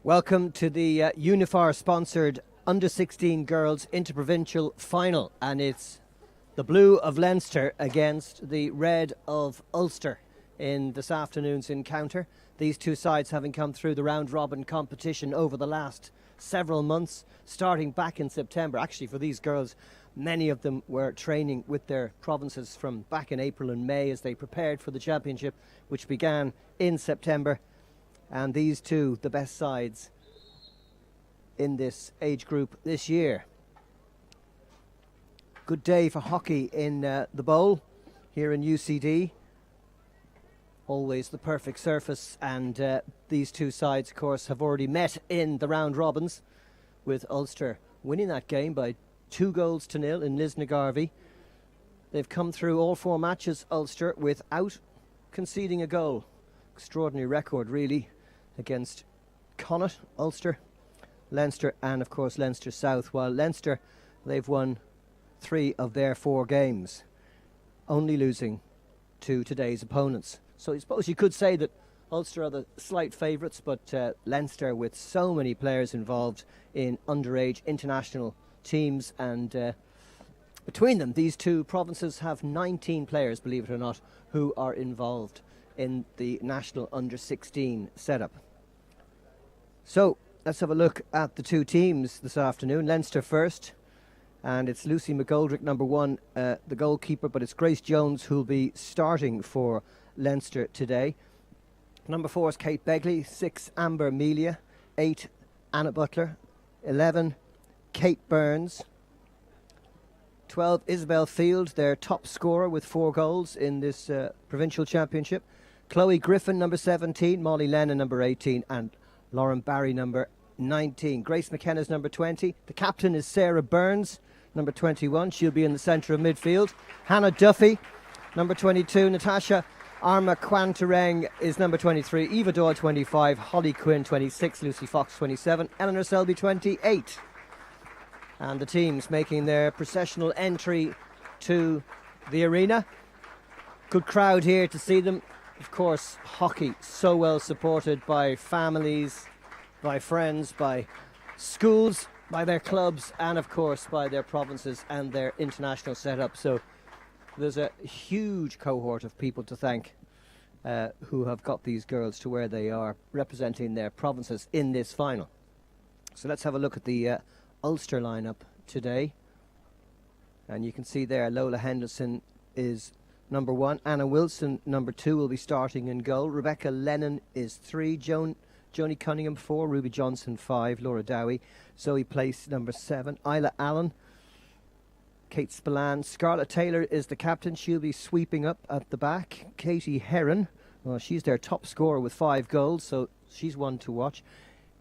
Welcome to the Uniphar sponsored under-16 girls Inter-Provincial final, and it's the blue of Leinster against the red of Ulster in this afternoon's encounter. These two sides having come through the round-robin competition over the last several months, starting back in September. Actually, for these girls, many of them were training with their provinces from back in April and May as they prepared for the championship, which began in September. And these two, the best sides in this age group this year. Good day for hockey in the Bowl here in UCD. Always the perfect surface, and these two sides, of course, have already met in the round robins, with Ulster winning that game by 2-0 in Lisnagarvey. They've come through all four matches, Ulster, without conceding a goal. Extraordinary record, really, against Connacht, Ulster, Leinster, and of course Leinster South. While Leinster, they've won 3 of their 4 games, only losing to today's opponents. So I suppose you could say that Ulster are the slight favourites, but Leinster, with so many players involved in underage international teams, and between them, these two provinces have 19 players, believe it or not, who are involved in the national under-16 setup. So let's have a look at the two teams this afternoon. Leinster first, and it's Lucy McGoldrick, number 1, the goalkeeper, but it's Grace Jones who'll be starting for Leinster today. Number 4 is Kate Begley, 6 Amber Melia, 8 Anna Butler, 11 Kate Burns, 12 Isabel Field, their top scorer with 4 goals in this provincial championship. Chloe Griffin, number 17, Molly Lennon, number 18, and Lauren Barry, number 19. Grace McKenna's number 20. The captain is Sarah Burns, number 21. She'll be in the centre of midfield. Hannah Duffy, number 22. Natasha Arma Quantareng is number 23. Eva Doyle, 25. Holly Quinn, 26. Lucy Fox, 27. Eleanor Selby, 28. And the teams making their processional entry to the arena. Good crowd here to see them. Of course, hockey so well supported by families, by friends, by schools, by their clubs, and of course by their provinces and their international setup. So there's a huge cohort of people to thank who have got these girls to where they are, representing their provinces in this final. So let's have a look at the Ulster lineup today. And you can see there Lola Henderson is number 1. Anna Wilson, number 2, will be starting in goal. Rebecca Lennon is 3. Joni Cunningham, 4. Ruby Johnson, 5. Laura Dowie. Zoe Place, number 7. Isla Allen. Kate Spillane. Scarlett Taylor is the captain. She'll be sweeping up at the back. Katie Heron, well, she's their top scorer with 5 goals, so she's one to watch.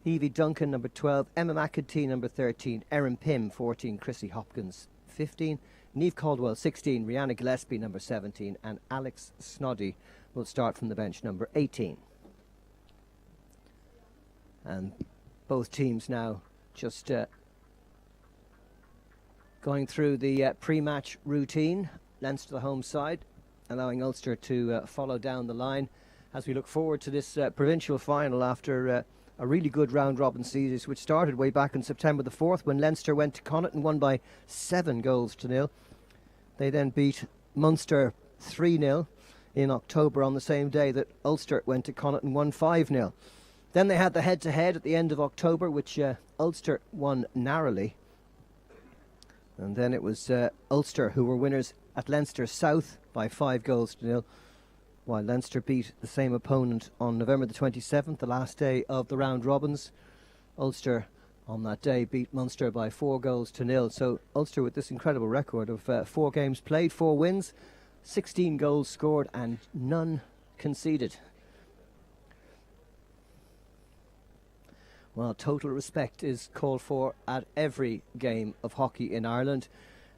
Evie Duncan, number 12. Emma McEntee, number 13. Erin Pym, 14. Chrissy Hopkins, 15. Niamh Caldwell, 16. Rihanna Gillespie, number 17. And Alex Snoddy will start from the bench, number 18. And both teams now just going through the pre-match routine. Leinster the home side, allowing Ulster to follow down the line as we look forward to this provincial final after a really good round-robin series, which started way back on September the 4th when Leinster went to Connacht and won by 7-0. They then beat Munster 3-0 in October on the same day that Ulster went to Connacht and won 5-0. Then they had the head-to-head at the end of October, which Ulster won narrowly. And then it was Ulster who were winners at Leinster South by 5-0, while Leinster beat the same opponent on November the 27th, the last day of the round robins. Ulster on that day beat Munster by 4-0. So Ulster with this incredible record of 4 games played, 4 wins, 16 goals scored and none conceded. Well, total respect is called for at every game of hockey in Ireland,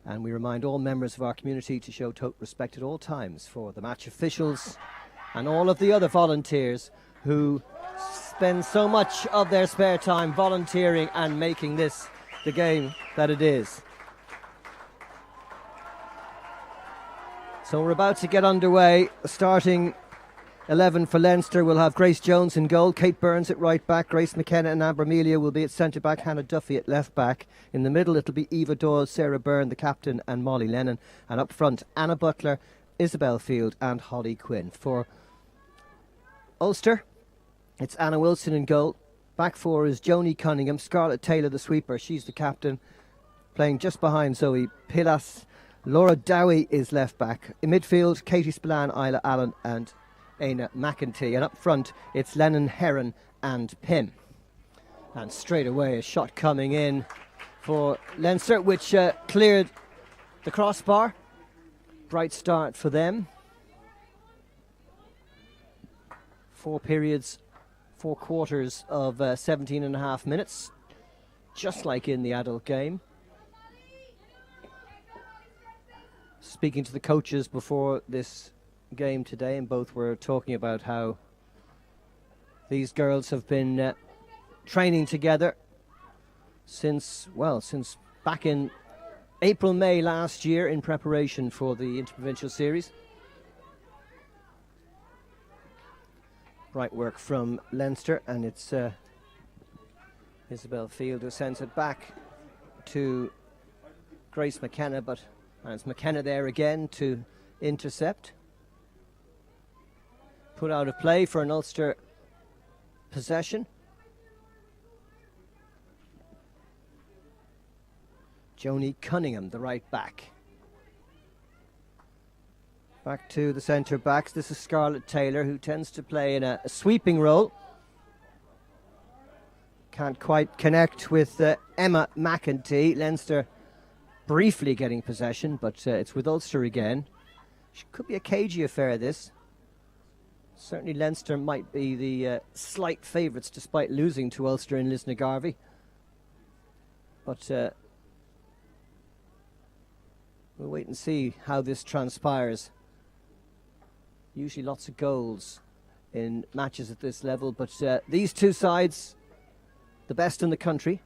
and we remind all members of our community to show total respect at all times for the match officials and all of the other volunteers who spend so much of their spare time volunteering and making this the game that it is. So we're about to get underway, starting 11 for Leinster will have Grace Jones in goal, Kate Burns at right back, Grace McKenna and Amber Amelia will be at centre back, Hannah Duffy at left back. In the middle it'll be Eva Doyle, Sarah Byrne the captain and Molly Lennon, and up front Anna Butler, Isabel Field and Holly Quinn. For Ulster it's Anna Wilson in goal, back four is Joni Cunningham, Scarlett Taylor the sweeper, she's the captain, playing just behind Zoe Pilas. Laura Dowie is left back. In midfield Katie Spillane, Isla Allen and Aina McEntee, and up front it's Lennon, Heron and Pym. And straight away a shot coming in for Leinster, which cleared the crossbar. Bright start for them. 4 periods, 4 quarters of 17.5 minutes, just like in the adult game. Speaking to the coaches before this game today, and both were talking about how these girls have been training together since back in April, May last year in preparation for the Inter-Provincial series. Bright work from Leinster, and it's Isabel Field who sends it back to Grace McKenna, but it's McKenna there again to intercept. Put out of play for an Ulster possession. Joni Cunningham, the right back. Back to the centre backs. This is Scarlett Taylor, who tends to play in a sweeping role. Can't quite connect with Emma McEntee. Leinster briefly getting possession, but it's with Ulster again. Could be a cagey affair, this. Certainly Leinster might be the slight favourites despite losing to Ulster in Lisnagarvey. But we'll wait and see how this transpires. Usually lots of goals in matches at this level, but these two sides, the best in the country.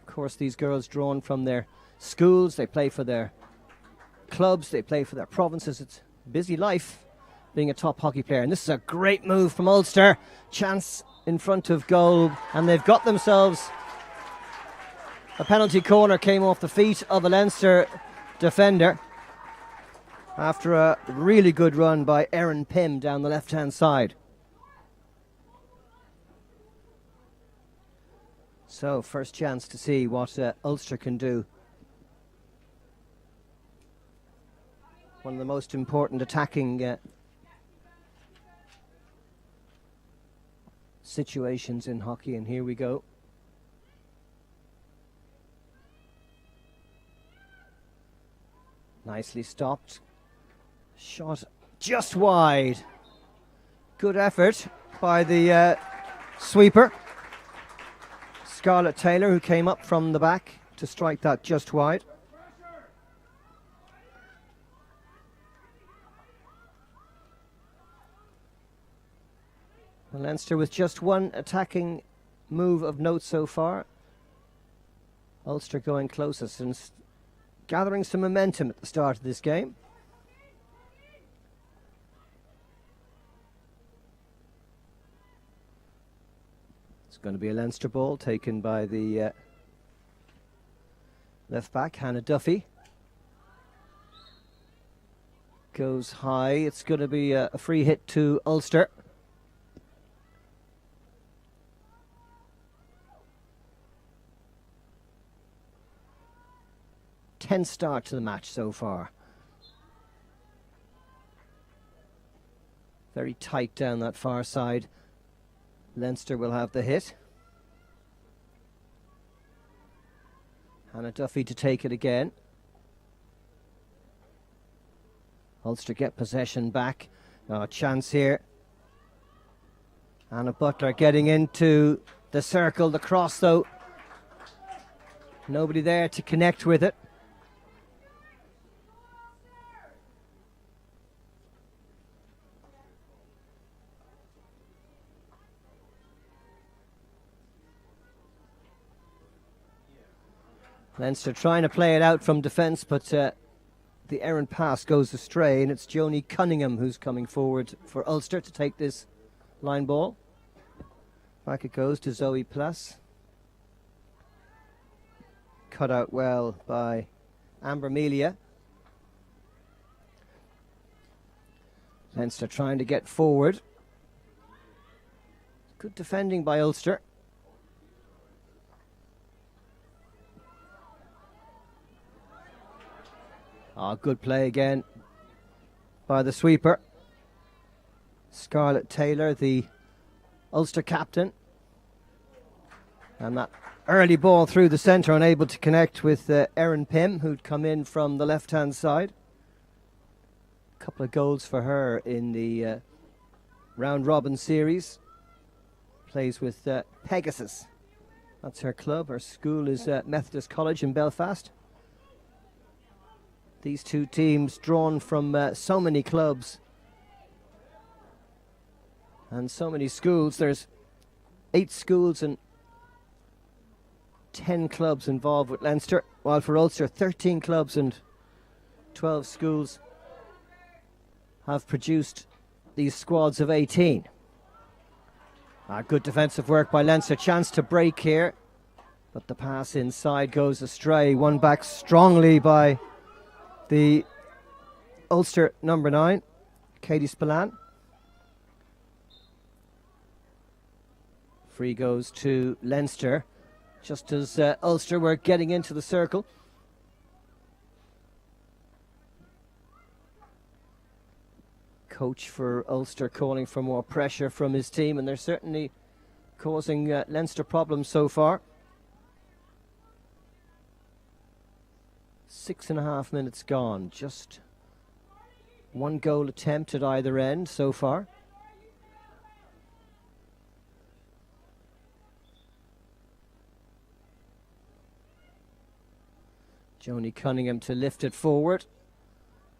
Of course, these girls drawn from their schools, they play for their clubs, they play for their provinces. It's a busy life being a top hockey player, and this is a great move from Ulster. Chance in front of goal, and they've got themselves a penalty corner. Came off the feet of a Leinster defender after a really good run by Erin Pym down the left hand side. So first chance to see what Ulster can do. One of the most important attacking situations in hockey, and here we go. Nicely stopped. Shot just wide. Good effort by the sweeper. Scarlett Taylor, who came up from the back to strike that just wide. Leinster with just one attacking move of note so far. Ulster going closest and gathering some momentum at the start of this game. It's going to be a Leinster ball taken by the left back, Hannah Duffy. Goes high. It's going to be a free hit to Ulster. Tense start to the match so far. Very tight down that far side. Leinster will have the hit. Hannah Duffy to take it again. Ulster get possession back. Chance here. Anna Butler getting into the circle. The cross though. Nobody there to connect with it. Leinster trying to play it out from defence, but the errant pass goes astray, and it's Joni Cunningham who's coming forward for Ulster to take this line ball. Back it goes to Zoe Plass. Cut out well by Amber Melia. Leinster trying to get forward. Good defending by Ulster. Good play again by the sweeper. Scarlett Taylor, the Ulster captain. And that early ball through the centre, unable to connect with Erin Pym, who'd come in from the left-hand side. A couple of goals for her in the round-robin series. Plays with Pegasus. That's her club. Her school is Methodist College in Belfast. These two teams drawn from so many clubs and so many schools. There's 8 schools and 10 clubs involved with Leinster, while for Ulster 13 clubs and 12 schools have produced these squads of 18. Good defensive work by Leinster. Chance to break here, but the pass inside goes astray. Won back strongly by the Ulster number 9, Katie Spillane. Free goes to Leinster, just as Ulster were getting into the circle. Coach for Ulster calling for more pressure from his team, and they're certainly causing Leinster problems so far. 6.5 minutes gone. Just one goal attempt at either end so far. Joni Cunningham to lift it forward.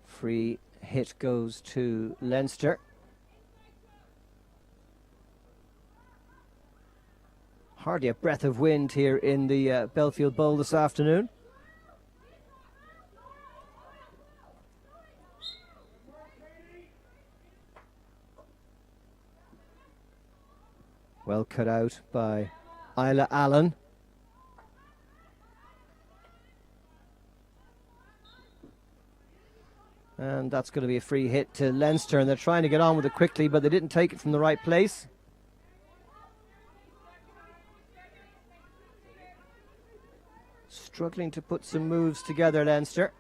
Free hit goes to Leinster. Hardly a breath of wind here in the Belfield Bowl this afternoon. Well cut out by Isla Allen. And that's going to be a free hit to Leinster, and they're trying to get on with it quickly, but they didn't take it from the right place. Struggling to put some moves together, Leinster.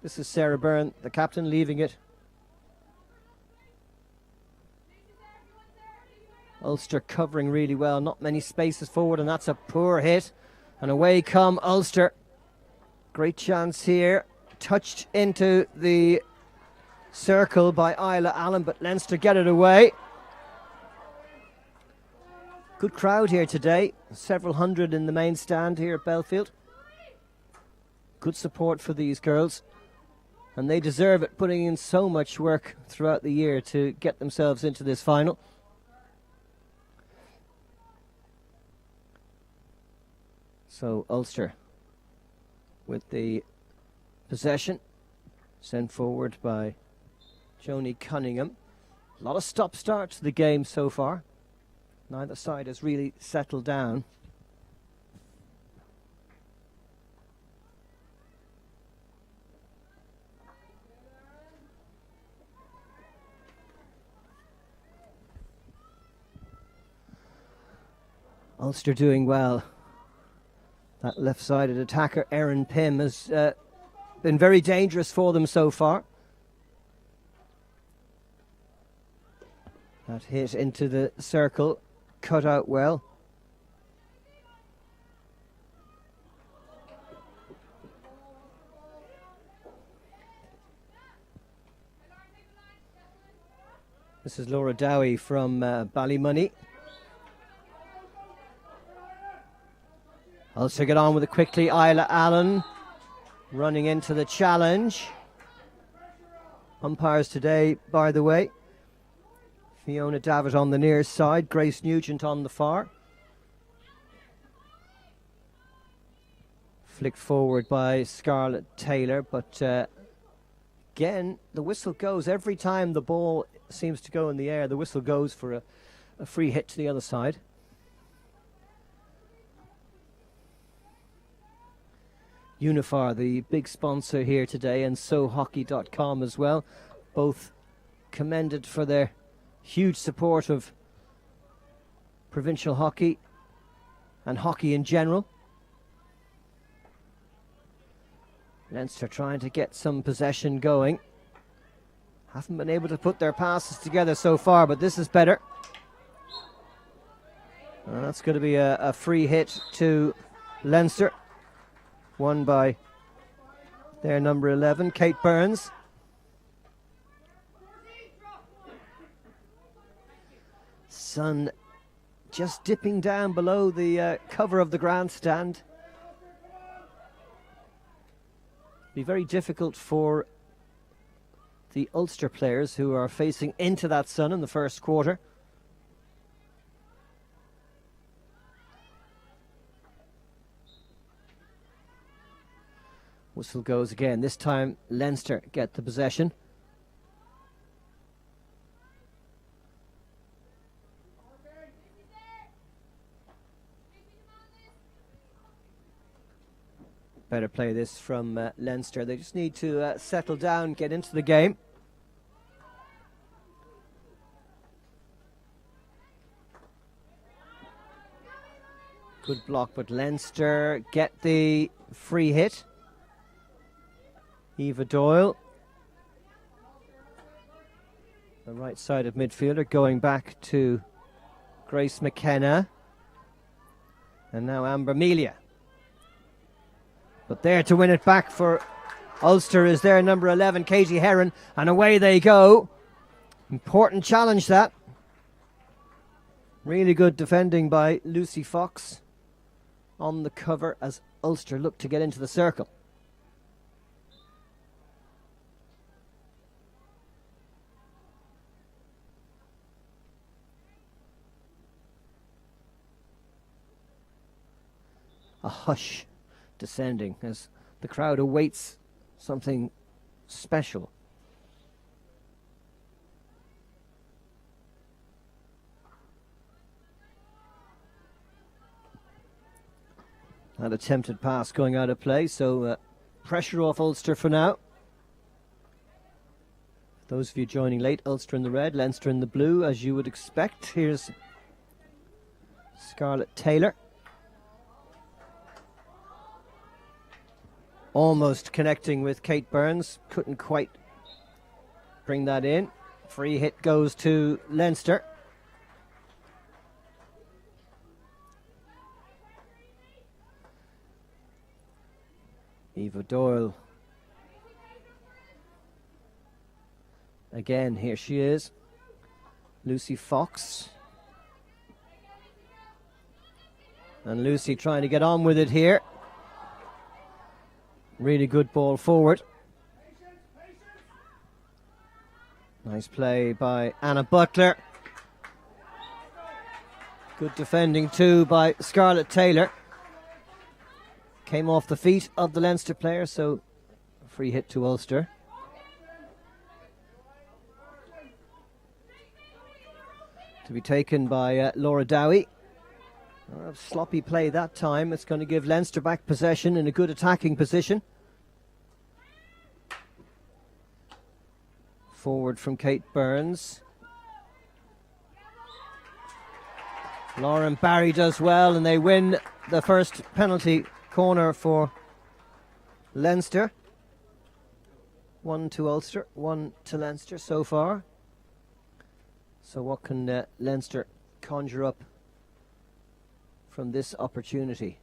This is Sarah Byrne, the captain, leaving it. Ulster covering really well, not many spaces forward, and that's a poor hit. And away come Ulster. Great chance here. Touched into the circle by Isla Allen, but Leinster get it away. Good crowd here today. Several hundred in the main stand here at Belfield. Good support for these girls. And they deserve it, putting in so much work throughout the year to get themselves into this final. So Ulster with the possession, sent forward by Joni Cunningham. A lot of stop-start to the game so far. Neither side has really settled down. Ulster doing well. That left-sided attacker, Erin Pym, has been very dangerous for them so far. That hit into the circle, cut out well. This is Laura Dowie from Ballymoney. Ulster get on with it quickly. Isla Allen running into the challenge. Umpires today, by the way. Fiona Davitt on the near side, Grace Nugent on the far. Flicked forward by Scarlett Taylor, but again, the whistle goes every time the ball seems to go in the air. The whistle goes for a free hit to the other side. Uniphar, the big sponsor here today, and SoHockey.com as well, both commended for their huge support of provincial hockey and hockey in general. Leinster trying to get some possession going. Haven't been able to put their passes together so far, but this is better. That's going to be a free hit to Leinster. Won by their number 11, Kate Burns. Sun just dipping down below the cover of the grandstand. Be very difficult for the Ulster players who are facing into that sun in the first quarter. Whistle goes again. This time Leinster get the possession. Better play this from Leinster. They just need to settle down, get into the game. Good block, but Leinster get the free hit. Eva Doyle, the right-sided midfielder, going back to Grace McKenna. And now Amber Melia. But there to win it back for Ulster is their number 11, Katie Heron. And away they go. Important challenge that. Really good defending by Lucy Fox on the cover as Ulster look to get into the circle. A hush descending as the crowd awaits something special. That attempted pass going out of play, so pressure off Ulster for now. Those of you joining late, Ulster in the red, Leinster in the blue, as you would expect. Here's Scarlett Taylor. Almost connecting with Kate Burns, couldn't quite bring that in. Free hit goes to Leinster. Eva Doyle. Again, here she is. Lucy Fox. And Lucy trying to get on with it here. Really good ball forward. Nice play by Anna Butler. Good defending too by Scarlett Taylor. Came off the feet of the Leinster player, so a free hit to Ulster. To be taken by Laura Dowie. Sloppy play that time. It's going to give Leinster back possession in a good attacking position. Forward from Kate Burns. Lauren Barry does well, and they win the first penalty corner for Leinster. 1 to Ulster, 1 to Leinster so far. So what can Leinster conjure up from this opportunity?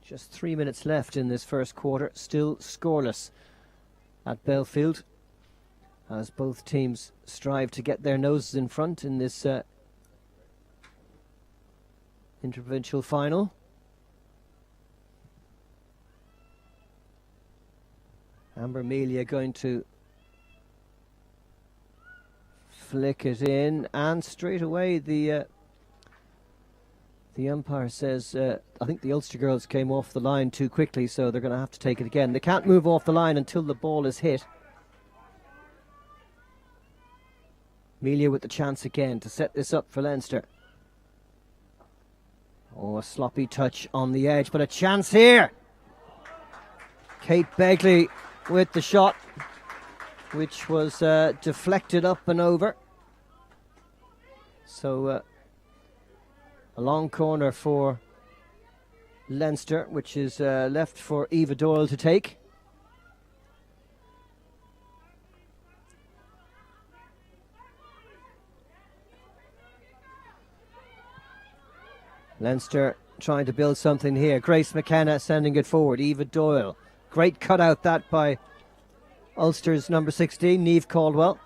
Just 3 minutes left in this first quarter, still scoreless at Belfield, as both teams strive to get their noses in front in this Inter-Provincial final. Amber Melia going to flick it in, and straight away the The umpire says, I think the Ulster girls came off the line too quickly, so they're going to have to take it again. They can't move off the line until the ball is hit. Melia with the chance again to set this up for Leinster. Oh, a sloppy touch on the edge, but a chance here. Kate Begley with the shot, which was deflected up and over. So a long corner for Leinster, which is left for Eva Doyle to take. Leinster trying to build something here. Grace McKenna sending it forward. Eva Doyle. Great cutout that by Ulster's number 16, Niamh Caldwell.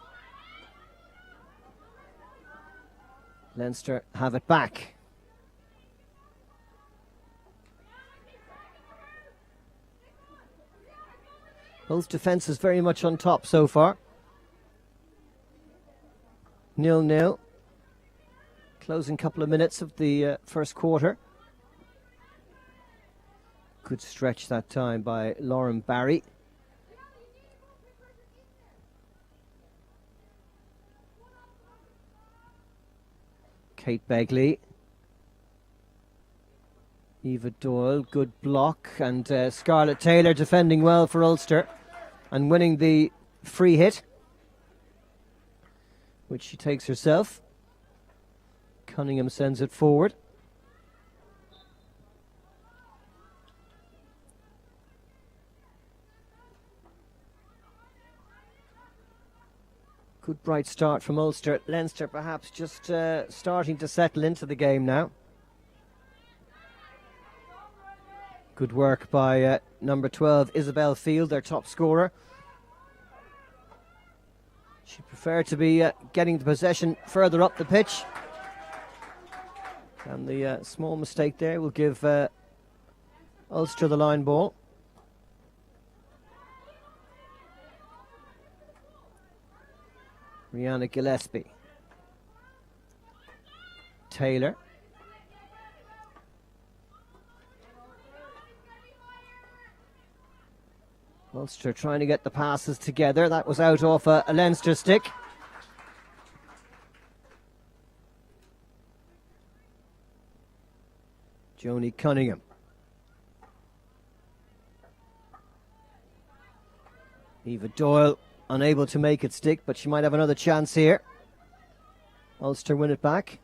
Leinster have it back. Both defences very much on top so far. 0-0. Closing couple of minutes of the first quarter. Good stretch that time by Lauren Barry. Kate Begley. Eva Doyle, good block, and Scarlett Taylor defending well for Ulster and winning the free hit, which she takes herself. Cunningham sends it forward. Good bright start from Ulster. Leinster perhaps just starting to settle into the game now. Good work by number 12, Isabel Field, their top scorer. She'd prefer to be getting the possession further up the pitch. And the small mistake there will give Ulster the line ball. Rihanna Gillespie. Taylor. Ulster trying to get the passes together. That was out off a Leinster stick. Joni Cunningham. Eva Doyle unable to make it stick, but she might have another chance here. Ulster win it back.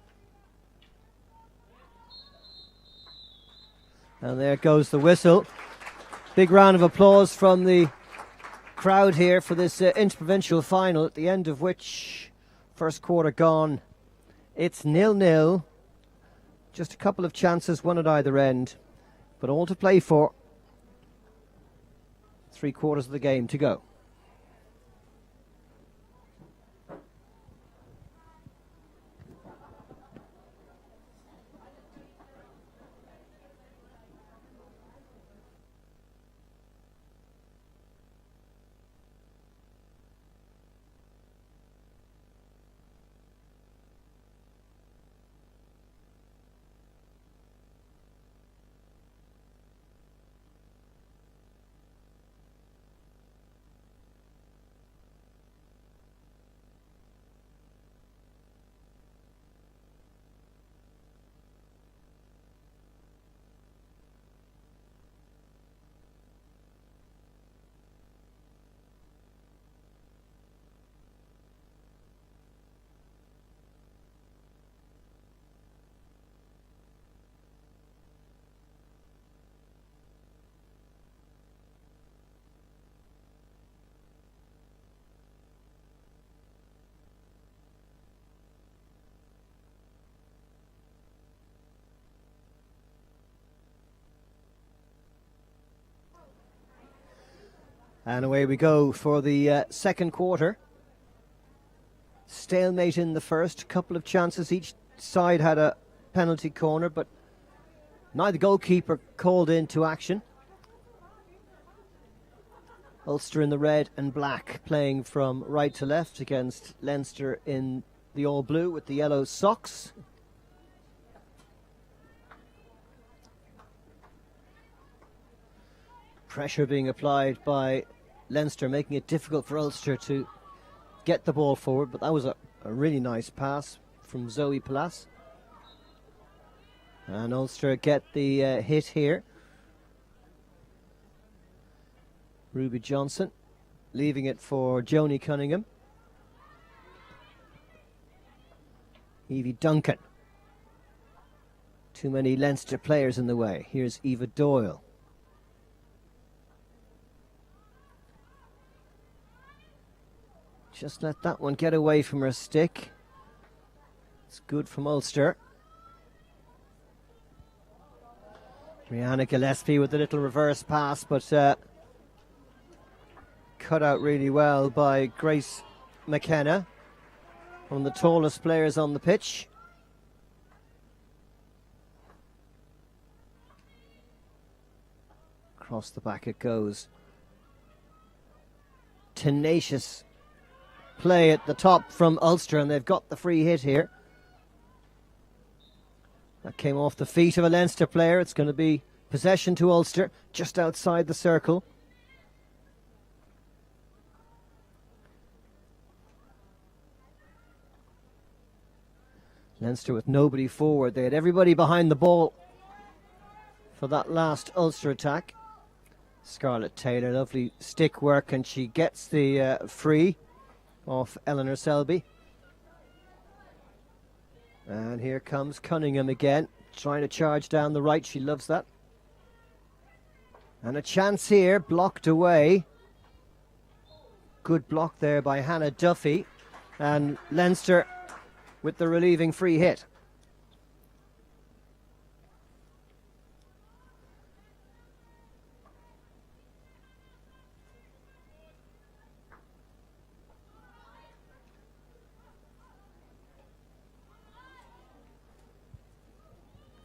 And there goes the whistle. Big round of applause from the crowd here for this Inter-Provincial final, at the end of which, first quarter gone, it's 0-0. Just a couple of chances, one at either end, but all to play for. 3 quarters of the game to go. And away we go for the second quarter. Stalemate in the first. Couple of chances. Each side had a penalty corner, but neither goalkeeper called into action. Ulster in the red and black, playing from right to left against Leinster in the all blue with the yellow socks. Pressure being applied by Leinster, making it difficult for Ulster to get the ball forward, but that was a really nice pass from Zoe Palace. And Ulster get the hit here. Ruby Johnson leaving it for Joni Cunningham. Evie Duncan. Too many Leinster players in the way. Here's Eva Doyle. Just let that one get away from her stick. It's good from Ulster. Rihanna Gillespie with a little reverse pass, but cut out really well by Grace McKenna, one of the tallest players on the pitch. Across the back it goes. Tenacious play at the top from Ulster, and they've got the free hit here. That came off the feet of a Leinster player. It's going to be possession to Ulster, just outside the circle. Leinster with nobody forward. They had everybody behind the ball for that last Ulster attack. Scarlett Taylor, lovely stick work, and she gets the free off Eleanor Selby. And here comes Cunningham again, trying to charge down the right. She loves that. And a chance here, blocked away. Good block there by Hannah Duffy. And Leinster with the relieving free hit.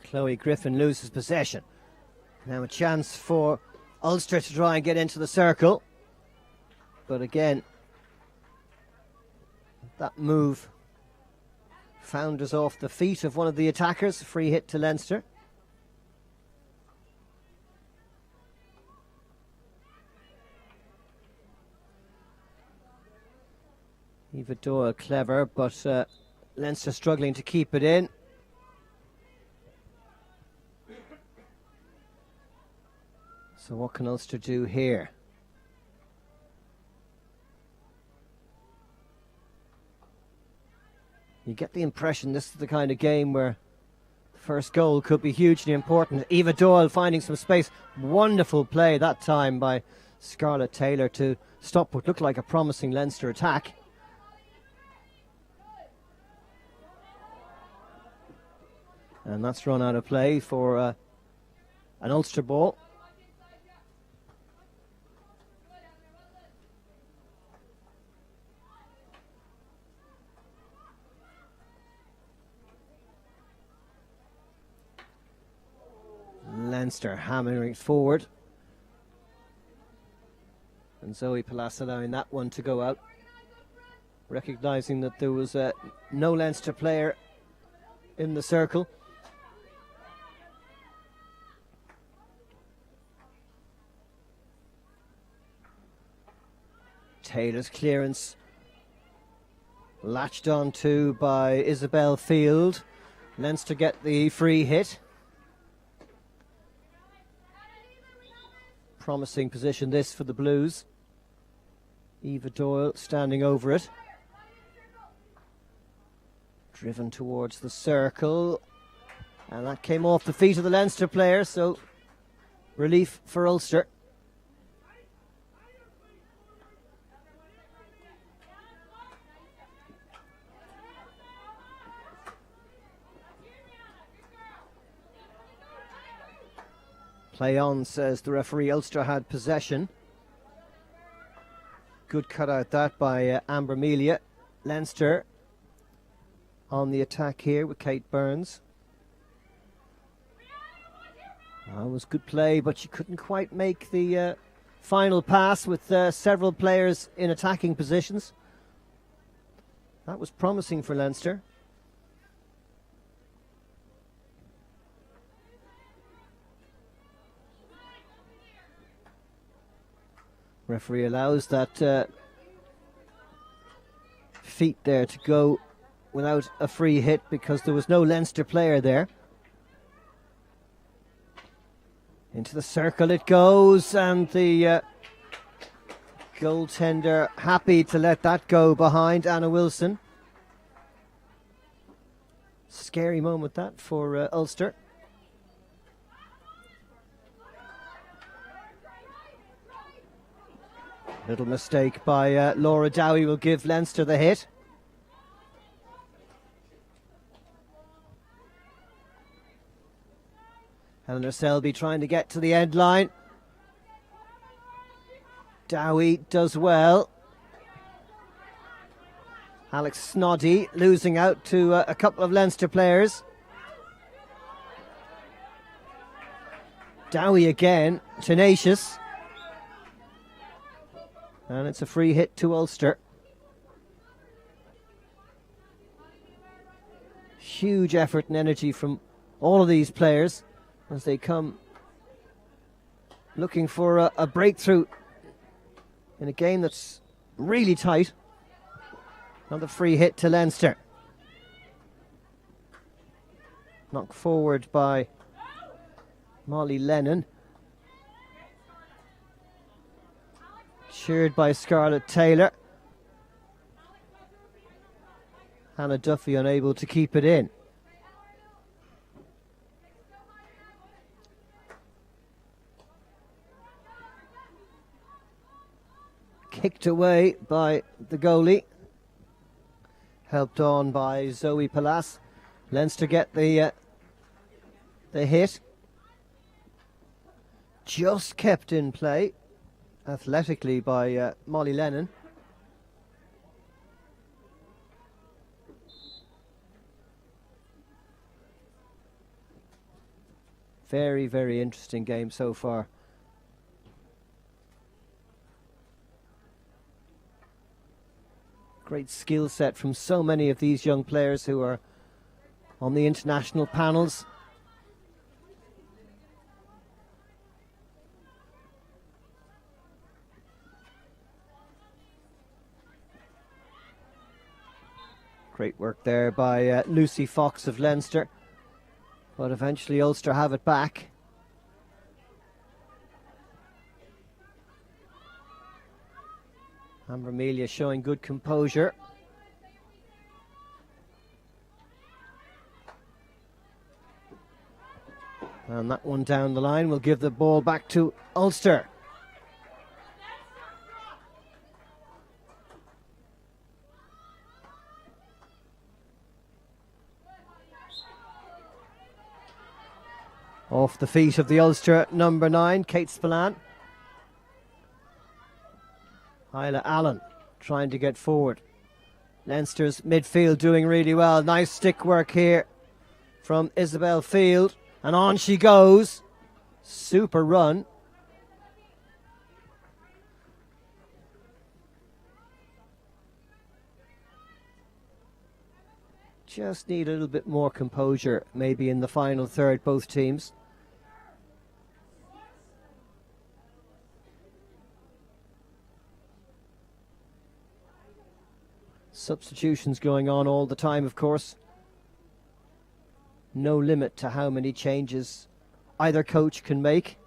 Chloe Griffin loses possession. Now a chance for Ulster to try and get into the circle. But again, that move founders off the feet of one of the attackers. Free hit to Leinster. Eva Doyle clever, but Leinster struggling to keep it in. So what can Ulster do here? You get the impression this is the kind of game where the first goal could be hugely important. Eva Doyle finding some space. Wonderful play that time by Scarlett Taylor to stop what looked like a promising Leinster attack. And that's run out of play for an Ulster ball. Leinster hammering forward. And Zoe Palace allowing that one to go out. Recognising that there was no Leinster player in the circle. Taylor's clearance latched onto by Isabel Field. Leinster get the free hit. Promising position this for the Blues. Eva Doyle standing over it. Driven towards the circle. And that came off the feet of the Leinster player, so relief for Ulster. Play on, says the referee. Ulster had possession. Good cut out that by Amber Melia. Leinster on the attack here with Kate Burns. That was good play, but she couldn't quite make the final pass with several players in attacking positions. That was promising for Leinster. Referee allows that feet there to go without a free hit because there was no Leinster player there. Into the circle it goes, and the goaltender happy to let that go behind Anna Wilson. Scary moment that for Ulster. Little mistake by Laura Dowie will give Leinster the hit. Eleanor Selby trying to get to the end line. Dowie does well. Alex Snoddy losing out to a couple of Leinster players. Dowie again, tenacious. And it's a free hit to Ulster. Huge effort and energy from all of these players as they come looking for a breakthrough in a game that's really tight. Another free hit to Leinster. Knocked forward by Molly Lennon. Cheered by Scarlett Taylor. Hannah Duffy unable to keep it in. Kicked away by the goalie. Helped on by Zoe Palas. Leinster get the hit. Just kept in play athletically by Molly Lennon. Very, very interesting game so far. Great skill set from so many of these young players who are on the international panels. Great work there by Lucy Fox of Leinster. But eventually Ulster have it back. Amber Amelia showing good composure. And that one down the line will give the ball back to Ulster. Off the feet of the Ulster number 9, Kate Spillane. Isla Allen trying to get forward. Leinster's midfield doing really well. Nice stick work here from Isabel Field. And on she goes. Super run. Just need a little bit more composure, maybe in the final third, both teams. Substitutions going on all the time, of course. No limit to how many changes either coach can make.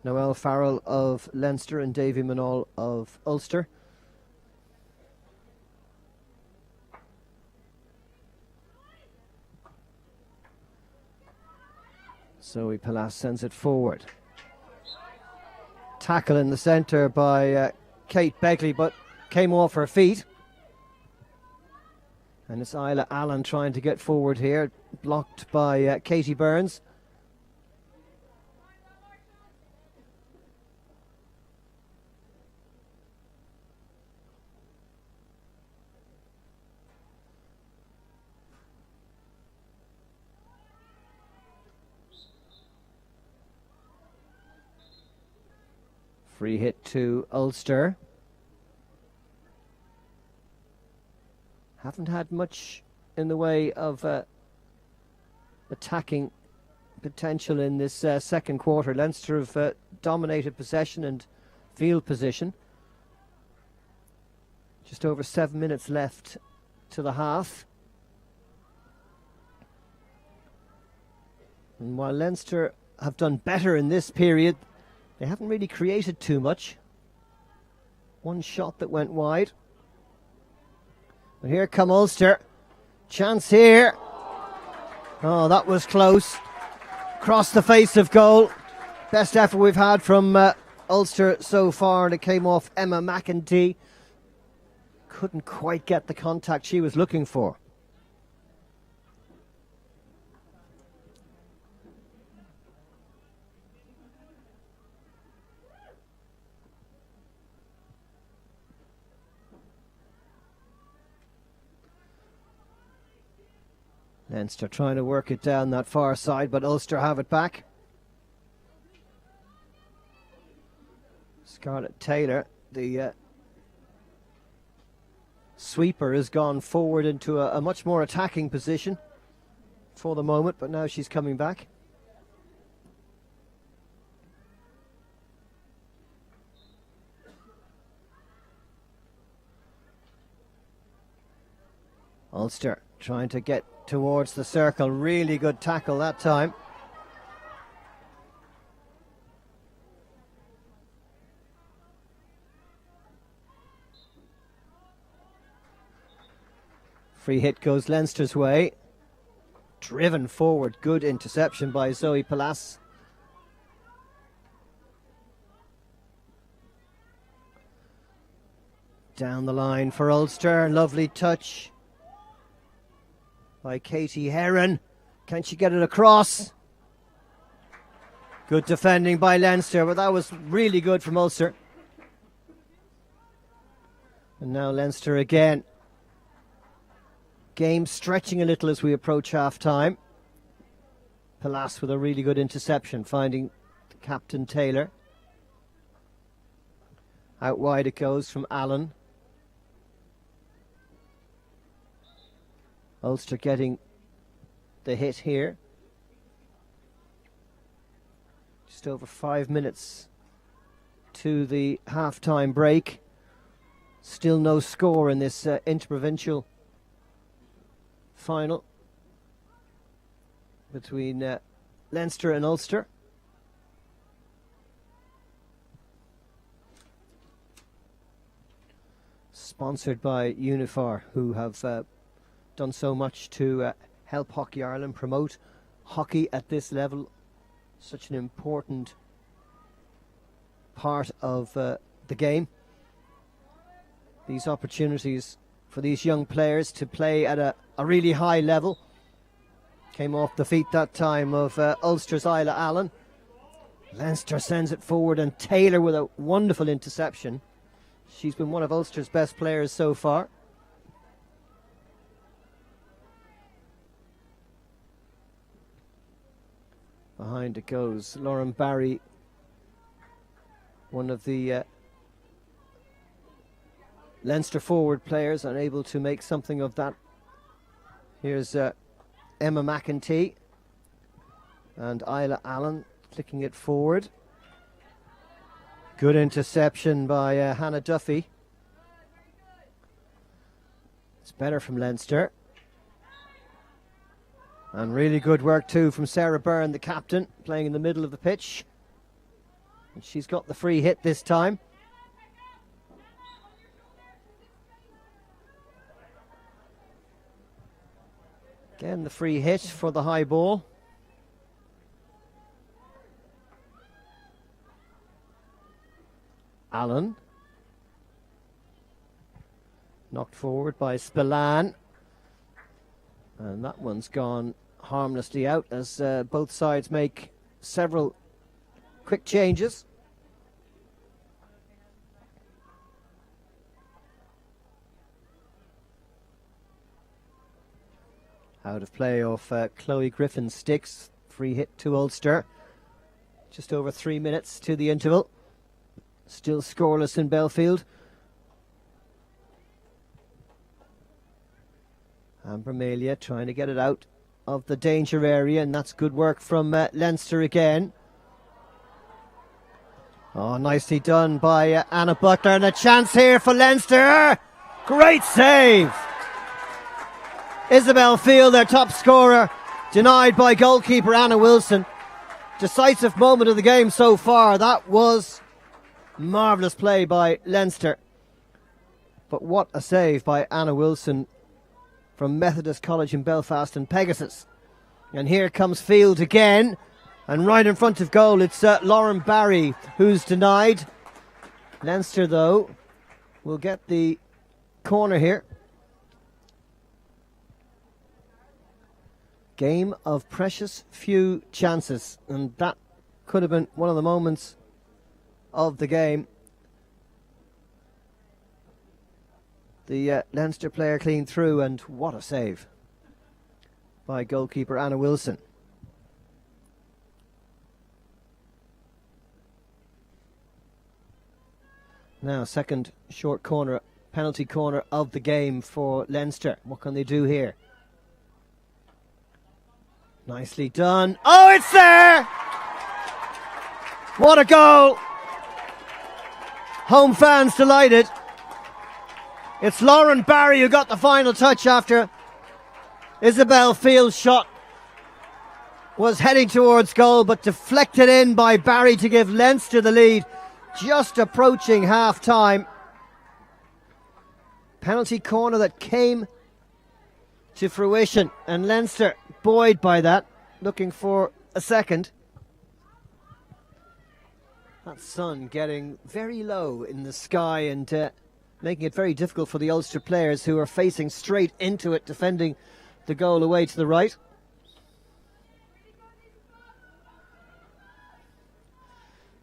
Noelle Farrell of Leinster and Davy Manall of Ulster. Zoe Palas sends it forward. Tackle in the centre by Kate Begley, but came off her feet. And it's Isla Allen trying to get forward here, blocked by Katie Burns. Free hit to Ulster. Haven't had much in the way of attacking potential in this second quarter. Leinster have dominated possession and field position. Just over 7 minutes left to the half. And while Leinster have done better in this period, they haven't really created too much. One shot that went wide. But here come Ulster. Chance here. Oh, that was close. Across the face of goal. Best effort we've had from Ulster so far, and it came off Emma McEntee. Couldn't quite get the contact she was looking for. Leinster trying to work it down that far side, but Ulster have it back. Scarlett Taylor, the sweeper, has gone forward into a much more attacking position for the moment, but now she's coming back. Ulster trying to get towards the circle. Really good tackle that time. Free hit goes Leinster's way. Driven forward. Good interception by Zoe Palace. Down the line for Ulster. Lovely touch by Katie Heron. Can she get it across? Good defending by Leinster, but that was really good from Ulster. And now Leinster again. Game stretching a little as we approach half-time. Palace with a really good interception, finding the captain Taylor. Out wide it goes from Allen. Ulster getting the hit here. Just over 5 minutes to the half-time break. Still no score in this Inter-Provincial final between Leinster and Ulster. Sponsored by Uniphar, who have done so much to help Hockey Ireland promote hockey at this level. Such an important part of the game. These opportunities for these young players to play at a really high level. Came off the feet that time of Ulster's Isla Allen. Leinster sends it forward, and Taylor with a wonderful interception. She's been one of Ulster's best players so far. Behind it goes Lauren Barry, one of the Leinster forward players, unable to make something of that. Here's Emma McEntee and Isla Allen clicking it forward. Good interception by Hannah Duffy. It's better from Leinster. And really good work too from Sarah Byrne, the captain, playing in the middle of the pitch. And she's got the free hit this time. Again, the free hit for the high ball. Allen. Knocked forward by Spillane. And that one's gone harmlessly out as both sides make several quick changes. Out of play off Chloe Griffin's sticks. Free hit to Ulster. Just over 3 minutes to the interval. Still scoreless in Belfield. Amber Melia trying to get it out of the danger area, and that's good work from Leinster again. Oh, nicely done by Anna Butler, and a chance here for Leinster. Great save. Isabel Field, their top scorer, denied by goalkeeper Anna Wilson. Decisive moment of the game so far. That was marvellous play by Leinster. But what a save by Anna Wilson from Methodist College in Belfast and Pegasus. And here comes Field again. And right in front of goal, it's Lauren Barry who's denied. Leinster, though, will get the corner here. Game of precious few chances. And that could have been one of the moments of the game. The Leinster player clean through, and what a save by goalkeeper Anna Wilson. Now, second short corner, penalty corner of the game for Leinster. What can they do here? Nicely done. Oh, it's there! What a goal! Home fans delighted. It's Lauren Barry who got the final touch after Isabel Field's shot was heading towards goal, but deflected in by Barry to give Leinster the lead, just approaching half-time. Penalty corner that came to fruition, and Leinster buoyed by that, looking for a second. That sun getting very low in the sky and making it very difficult for the Ulster players, who are facing straight into it, defending the goal away to the right.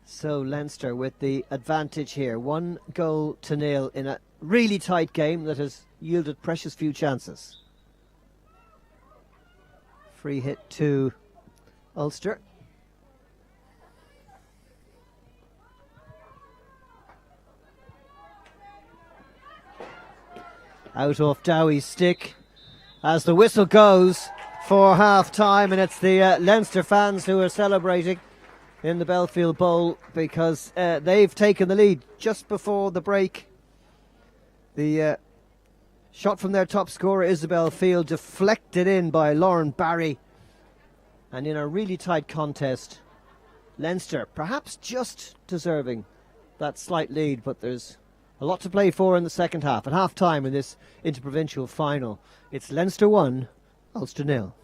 So Leinster with the advantage here. 1-0 in a really tight game that has yielded precious few chances. Free hit to Ulster. Out off Dowie's stick as the whistle goes for half-time, and it's the Leinster fans who are celebrating in the Belfield Bowl because they've taken the lead just before the break. The shot from their top scorer, Isabel Field, deflected in by Lauren Barry, and in a really tight contest, Leinster perhaps just deserving that slight lead, but there's a lot to play for in the second half. At half-time in this Inter-Provincial final, it's Leinster 1, Ulster 0.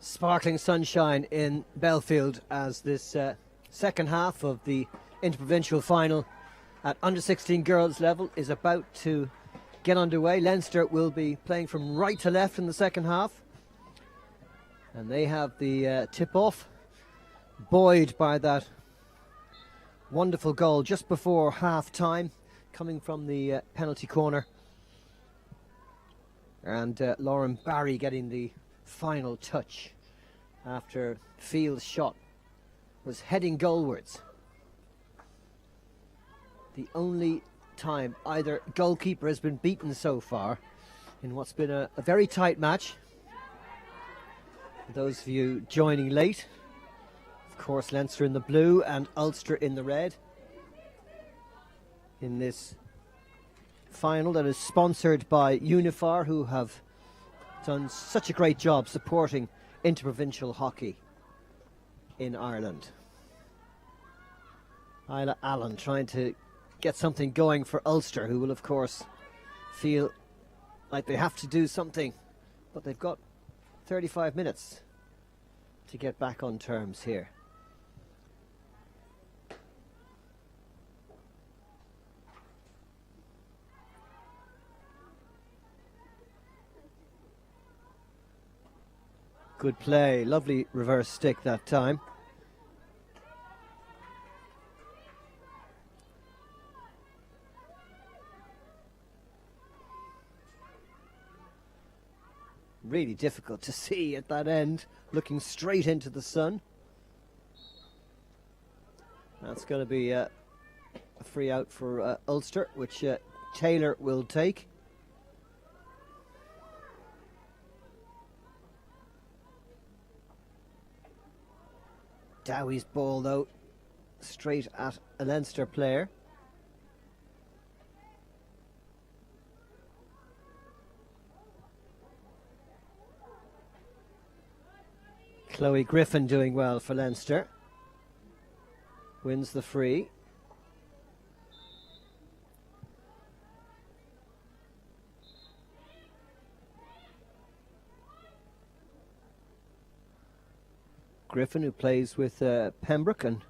Sparkling sunshine in Belfield as this second half of the Inter-Provincial final at under-16 girls level is about to get underway. Leinster will be playing from right to left in the second half, and they have the tip-off, buoyed by that wonderful goal just before half-time coming from the penalty corner, and Lauren Barry getting the final touch after Field's shot was heading goalwards. The only time either goalkeeper has been beaten so far in what's been a very tight match. For those of you joining late, of course Leinster in the blue and Ulster in the red in this final that is sponsored by Uniphar, who have done such a great job supporting Inter-Provincial hockey in Ireland. Isla Allen trying to get something going for Ulster, who will of course feel like they have to do something, but they've got 35 minutes to get back on terms here. Good play, lovely reverse stick that time. Really difficult to see at that end, looking straight into the sun. That's going to be a free out for Ulster, which Taylor will take. Dowie's ball, though, straight at a Leinster player. Chloe Griffin doing well for Leinster. Wins the free. Griffin, who plays with Pembroke and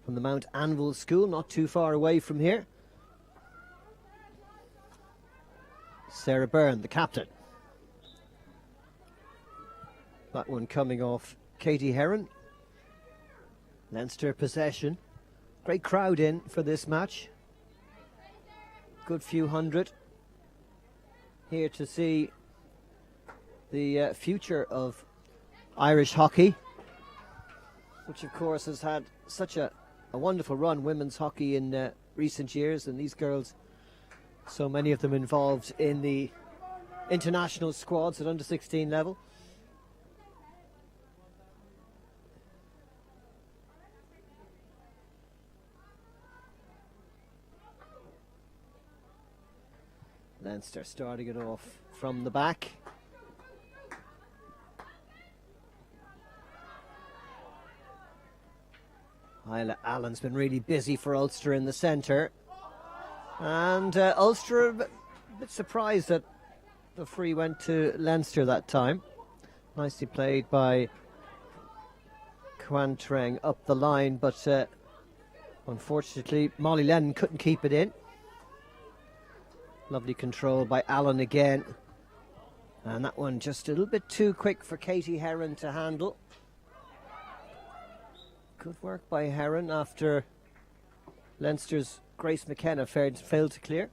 from the Mount Anvil School, not too far away from here. Sarah Byrne, the captain. That one coming off Katie Heron. Leinster possession. Great crowd in for this match. Good few hundred here to see the future of Irish hockey, which of course has had such a wonderful run, women's hockey in recent years, and these girls, so many of them involved in the international squads at under 16 level. Leinster starting it off from the back. Isla Allen's been really busy for Ulster in the centre. And Ulster a bit surprised that the free went to Leinster that time. Nicely played by Quantreng up the line, but unfortunately Molly Lennon couldn't keep it in. Lovely control by Allen again. And that one just a little bit too quick for Katie Heron to handle. Good work by Heron after Leinster's Grace McKenna failed to clear.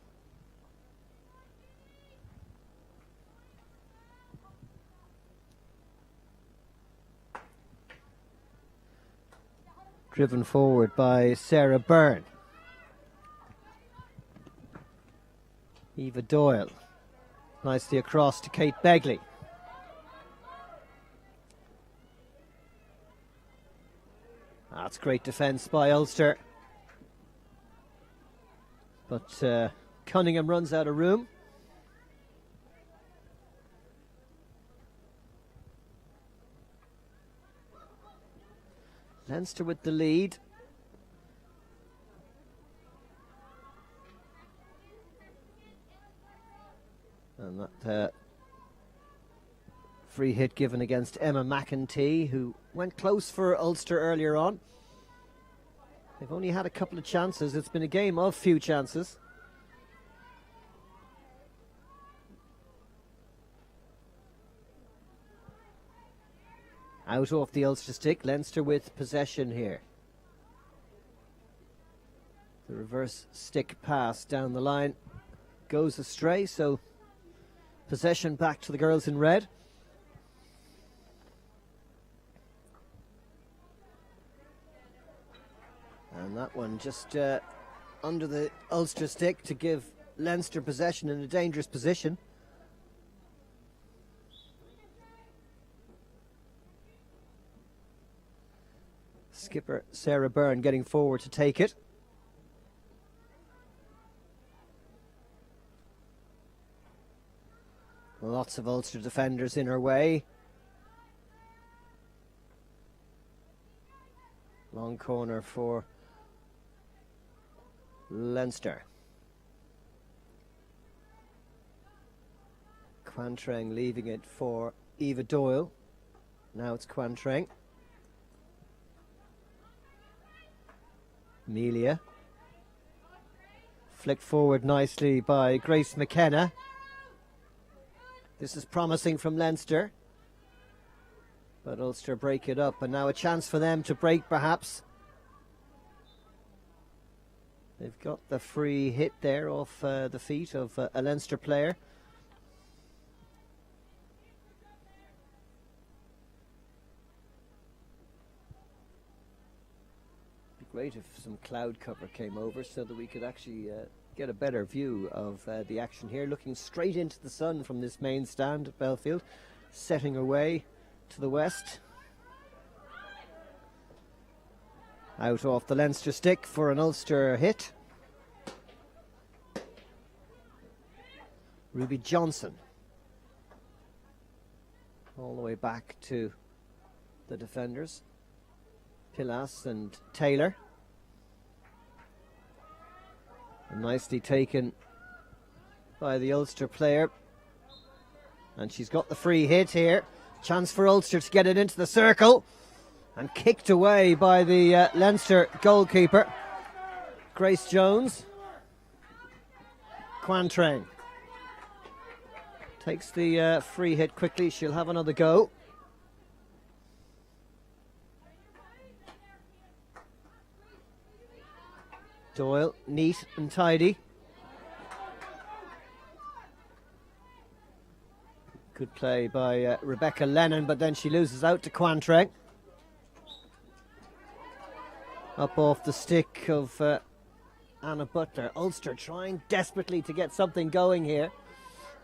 Driven forward by Sarah Byrne. Eva Doyle. Nicely across to Kate Begley. That's great defence by Ulster. But Cunningham runs out of room. Leinster with the lead. And that free hit given against Emma McEntee, who went close for Ulster earlier on. They've only had a couple of chances. It's been a game of few chances. Out off the Ulster stick, Leinster with possession here. The reverse stick pass down the line goes astray, so possession back to the girls in red. And that one just under the Ulster stick to give Leinster possession in a dangerous position. Skipper Sarah Byrne getting forward to take it. Lots of Ulster defenders in her way. Long corner for Leinster. Quantreng leaving it for Eva Doyle. Now it's Quantreng. Amelia. Flicked forward nicely by Grace McKenna. This is promising from Leinster. But Ulster break it up, and now a chance for them to break perhaps. They've got the free hit there off the feet of a Leinster player. Be great if some cloud cover came over so that we could actually get a better view of the action here. Looking straight into the sun from this main stand at Belfield, setting away to the west. Out off the Leinster stick for an Ulster hit. Ruby Johnson. All the way back to the defenders. Pilas and Taylor. And nicely taken by the Ulster player. And she's got the free hit here. Chance for Ulster to get it into the circle. And kicked away by the Leinster goalkeeper, Grace Jones. Quantreng takes the free hit quickly. She'll have another go. Doyle, neat and tidy. Good play by Rebecca Lennon, but then she loses out to Quantreng. Up off the stick of Anna Butler. Ulster trying desperately to get something going here.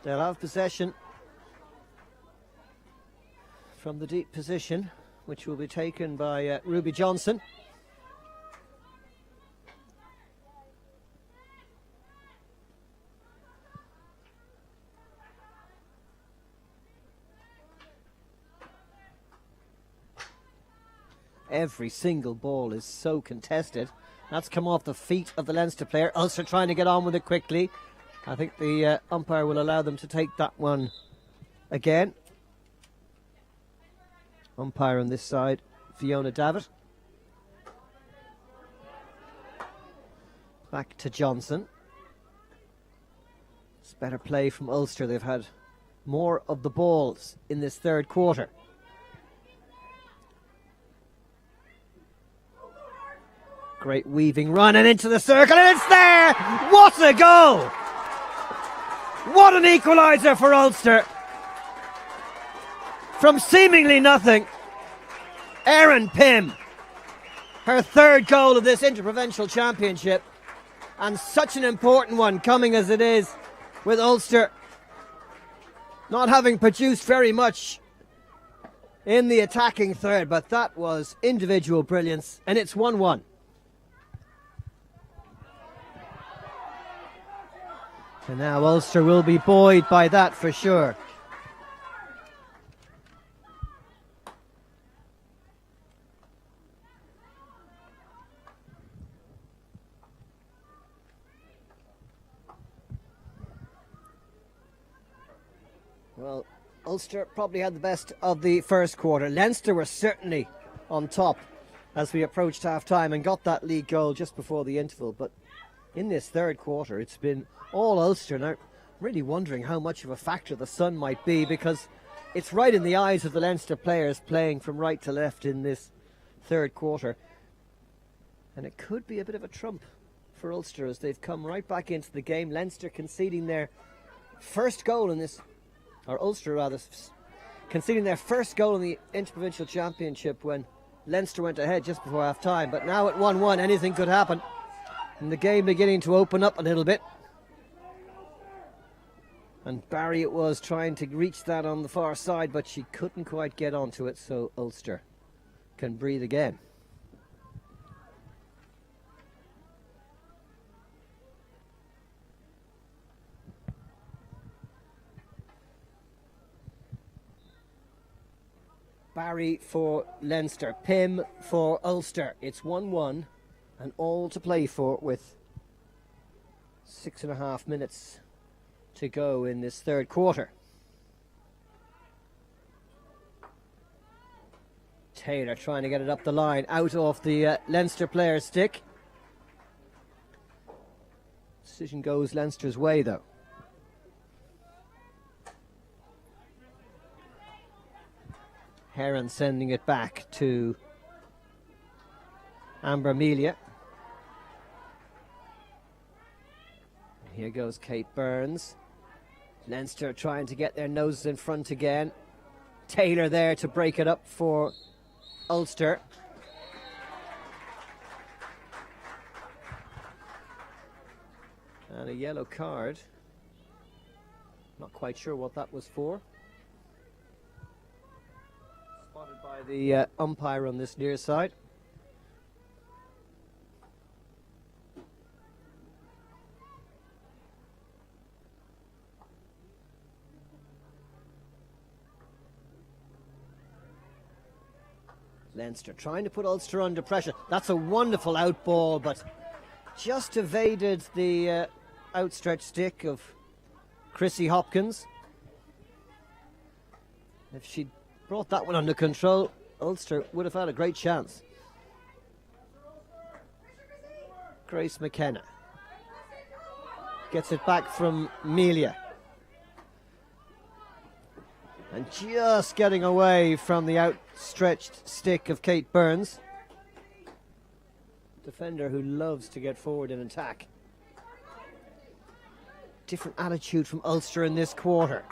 They'll have possession from the deep position, which will be taken by Ruby Johnson. Every single ball is so contested. That's come off the feet of the Leinster player. Ulster trying to get on with it quickly. I think the umpire will allow them to take that one again. Umpire on this side, Fiona Davitt. Back to Johnson. It's better play from Ulster. They've had more of the balls in this third quarter. Great weaving run and into the circle, and it's there! What a goal! What an equaliser for Ulster. From seemingly nothing, Erin Pym, her third goal of this Inter-Provincial Championship, and such an important one coming as it is with Ulster not having produced very much in the attacking third, but that was individual brilliance, and it's 1-1. And now Ulster will be buoyed by that for sure. Well, Ulster probably had the best of the first quarter. Leinster were certainly on top as we approached half-time and got that lead goal just before the interval. But in this third quarter, it's been all Ulster. Now, really wondering how much of a factor the sun might be, because it's right in the eyes of the Leinster players playing from right to left in this third quarter. And it could be a bit of a trump for Ulster as they've come right back into the game. Leinster conceding their first goal in this, or Ulster rather, conceding their first goal in the Inter-Provincial Championship when Leinster went ahead just before half-time. But now at 1-1, anything could happen. And the game beginning to open up a little bit. And Barry it was trying to reach that on the far side, but she couldn't quite get onto it, so Ulster can breathe again. Barry for Leinster, Pym for Ulster. It's 1-1 and all to play for with 6.5 minutes to go in this third quarter. Taylor trying to get it up the line, out of the Leinster player's stick. Decision goes Leinster's way though. Heron sending it back to Amber Amelia. Here goes Kate Burns. Leinster trying to get their noses in front again. Taylor there to break it up for Ulster. And a yellow card. Not quite sure what that was for. Spotted by the umpire on this near side. Leinster trying to put Ulster under pressure. That's a wonderful out ball, but just evaded the outstretched stick of Chrissy Hopkins. If she'd brought that one under control, Ulster would have had a great chance. Grace McKenna gets it back from Melia. And just getting away from the outstretched stick of Kate Burns. Defender who loves to get forward in attack. Different attitude from Ulster in this quarter.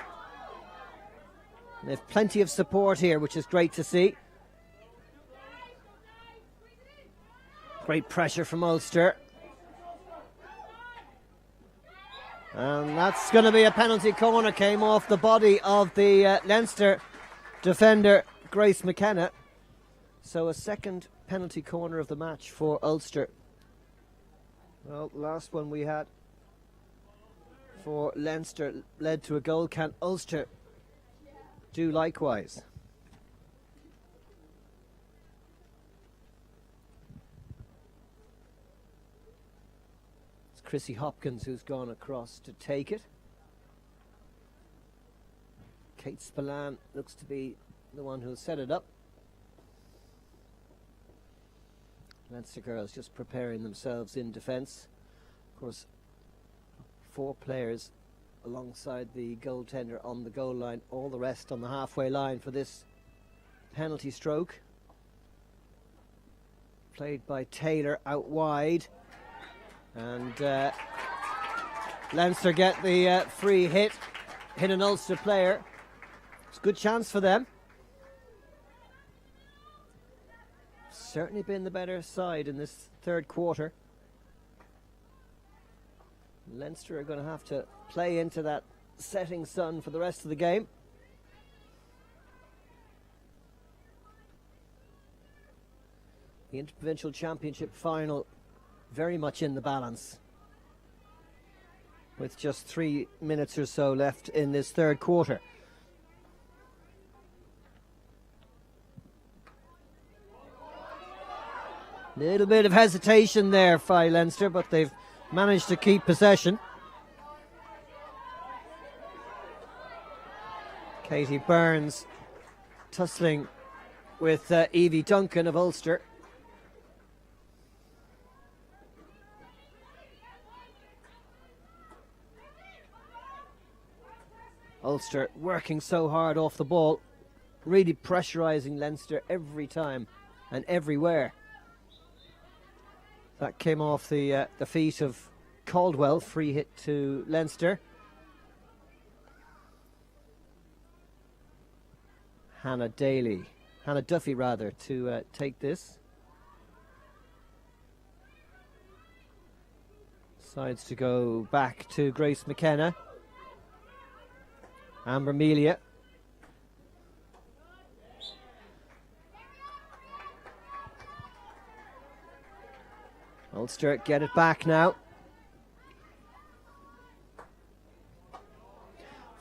And they've plenty of support here, which is great to see. Great pressure from Ulster. And that's going to be a penalty corner. Came off the body of the Leinster defender, Grace McKenna. So a second penalty corner of the match for Ulster. Well, the last one we had for Leinster led to a goal. Can Ulster do likewise? Chrissy Hopkins who's gone across to take it. Kate Spillane looks to be the one who'll set it up. Leinster girls just preparing themselves in defence. Of course, 4 players alongside the goaltender on the goal line, all the rest on the halfway line for this penalty stroke. Played by Taylor out wide. And Leinster get the free hit an Ulster player. It's a good chance for them. Certainly been the better side in this third quarter. Leinster are going to have to play into that setting sun for the rest of the game. The Inter-Provincial Championship final very much in the balance, with just 3 minutes or so left in this third quarter. Little bit of hesitation there by Leinster, but they've managed to keep possession. Katie Burns tussling with Evie Duncan of Ulster. Ulster working so hard off the ball, really pressurising Leinster every time and everywhere. That came off the feet of Caldwell, free hit to Leinster. Hannah Duffy rather, to take this. Decides to go back to Grace McKenna. Amber Melia. Ulster get it back now.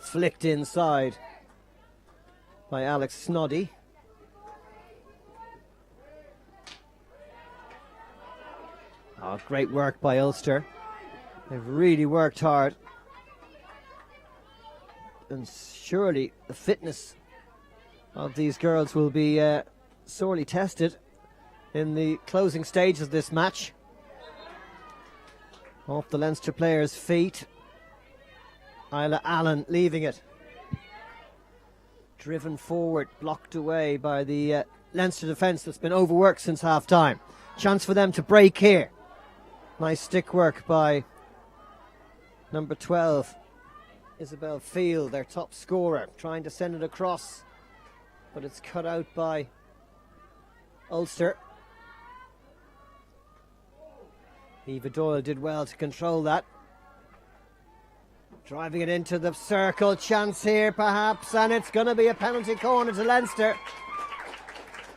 Flicked inside by Alex Snoddy. Oh, great work by Ulster. They've really worked hard. And surely the fitness of these girls will be sorely tested in the closing stage of this match. Off the Leinster players' feet. Isla Allen leaving it. Driven forward, blocked away by the Leinster defence that's been overworked since half-time. Chance for them to break here. Nice stick work by number 12, Isabel Field, their top scorer, trying to send it across, but it's cut out by Ulster. Eva Doyle did well to control that. Driving it into the circle, chance here perhaps, and it's going to be a penalty corner to Leinster.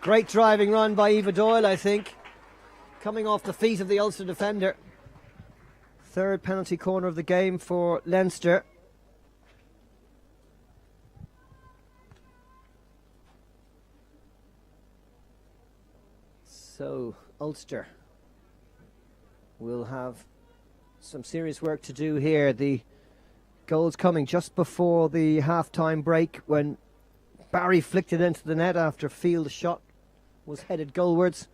Great driving run by Eva Doyle, I think, coming off the feet of the Ulster defender. Third penalty corner of the game for Leinster. So Ulster will have some serious work to do here. The goals coming just before the half-time break when Barry flicked it into the net after Field's shot was headed goalwards,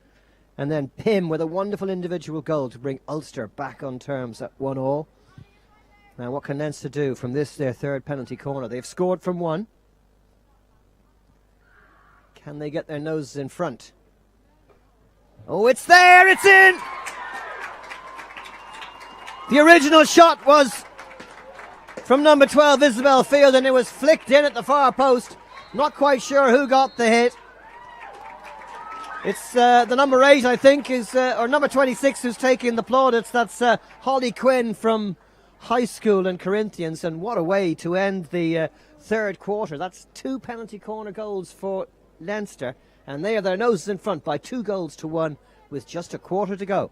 and then Pym with a wonderful individual goal to bring Ulster back on terms at 1-1. Now what can Leinster do from this, their third penalty corner? They've scored from one. Can they get their noses in front? Oh, it's there, it's in! The original shot was from number 12, Isabel Field, and it was flicked in at the far post. Not quite sure who got the hit. It's the number 8, I think, or number 26 who's taking the plaudits. That's Holly Quinn from high school in Corinthians, and what a way to end the third quarter. That's 2 penalty corner goals for Leinster, and they have their noses in front by 2-1 with just a quarter to go.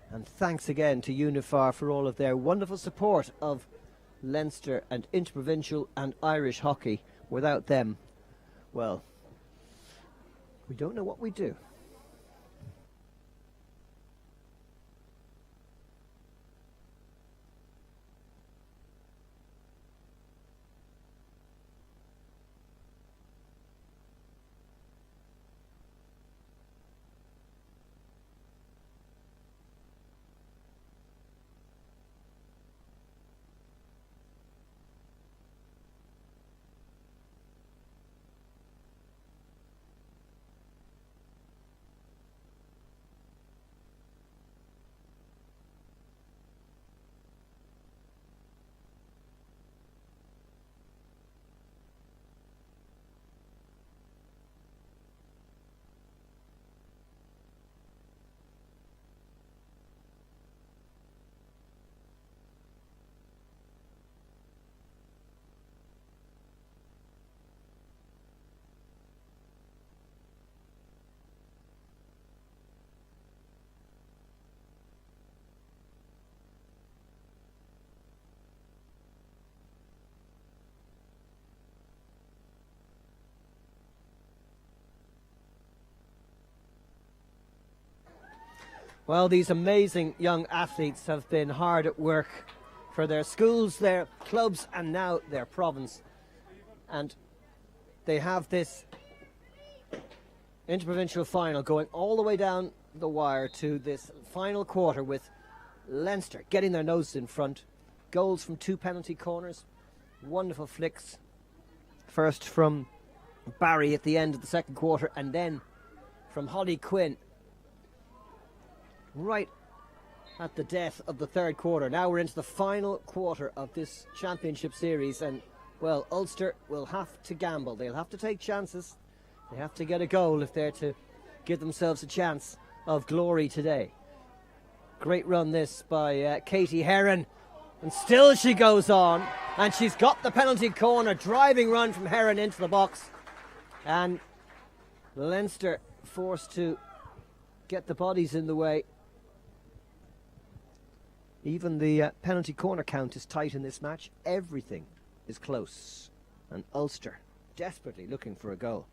And thanks again to Uniphar for all of their wonderful support of Leinster and Inter-Provincial and Irish hockey. Without them, well, we don't know what we do. Well, these amazing young athletes have been hard at work for their schools, their clubs, and now their province. And they have this Inter-Provincial final going all the way down the wire to this final quarter with Leinster getting their noses in front. Goals from 2 penalty corners. Wonderful flicks. First from Barry at the end of the second quarter, and then from Holly Quinn right at the death of the third quarter. Now we're into the final quarter of this championship series, and well, Ulster will have to gamble. They'll have to take chances. They have to get a goal if they're to give themselves a chance of glory today. Great run this by Katie Heron, and still she goes on, and she's got the penalty corner. Driving run from Heron into the box, and Leinster forced to get the bodies in the way. Even the penalty corner count is tight in this match. Everything is close, and Ulster desperately looking for a goal.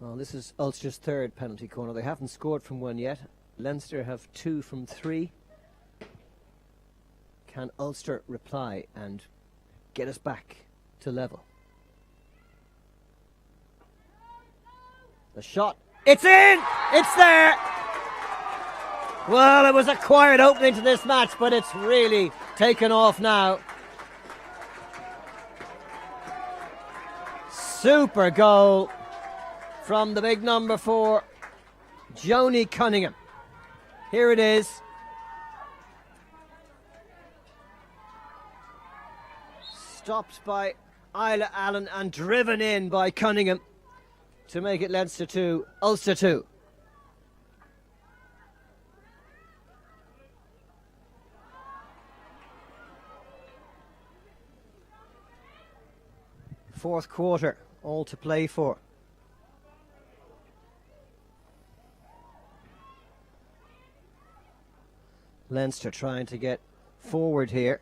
Well, this is Ulster's third penalty corner. They haven't scored from one yet. Leinster have 2 from 3. Can Ulster reply and get us back to level? The shot, it's in! It's there! Well, it was a quiet opening to this match, but it's really taken off now. Super goal from the big number 4, Joni Cunningham. Here it is. Stopped by Isla Allen and driven in by Cunningham to make it Leinster 2, Ulster 2. Fourth quarter, all to play for. Leinster trying to get forward here.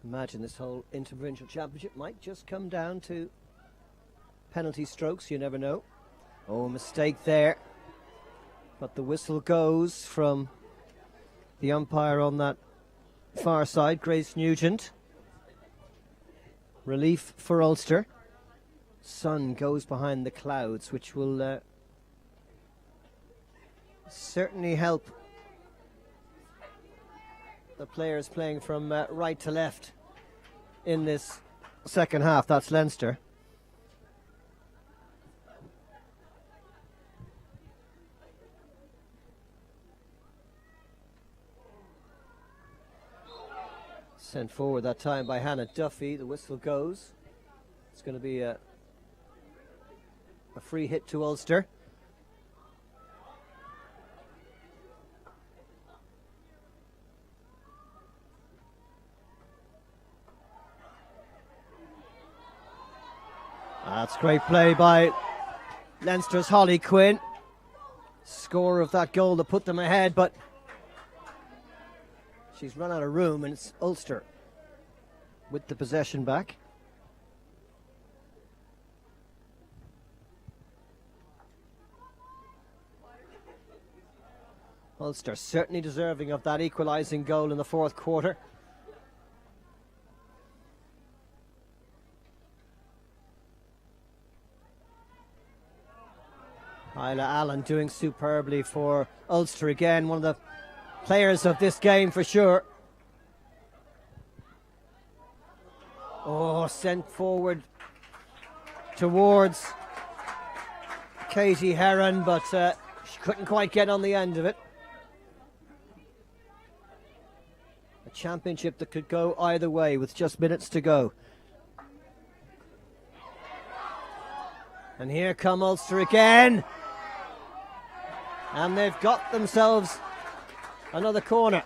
Imagine this whole Inter-Provincial Championship might just come down to penalty strokes, you never know. Oh, mistake there. But the whistle goes from the umpire on that far side, Grace Nugent. Relief for Ulster. Sun goes behind the clouds, which will certainly help the players playing from right to left in this second half. That's Leinster. Sent forward that time by Hannah Duffy. The whistle goes. It's going to be a free hit to Ulster. That's great play by Leinster's Holly Quinn. Score of that goal to put them ahead, but she's run out of room, and it's Ulster with the possession back. Ulster certainly deserving of that equalising goal in the fourth quarter. Isla Allen doing superbly for Ulster again, one of the players of this game for sure. Oh, sent forward towards Katie Heron, but she couldn't quite get on the end of it. A championship that could go either way with just minutes to go. And here come Ulster again. And they've got themselves another corner.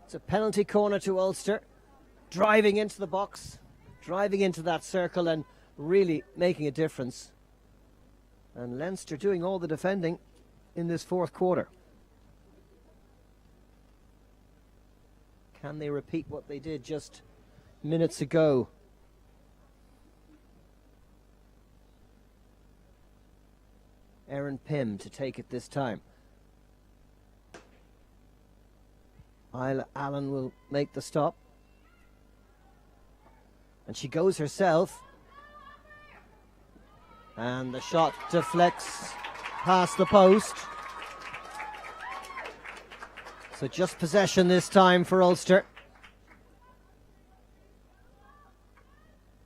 It's a penalty corner to Ulster. Driving into the box, driving into that circle and really making a difference. And Leinster doing all the defending in this fourth quarter. Can they repeat what they did just minutes ago? Erin Pym to take it this time. Isla Allen will make the stop. And she goes herself. And the shot deflects past the post. So just possession this time for Ulster.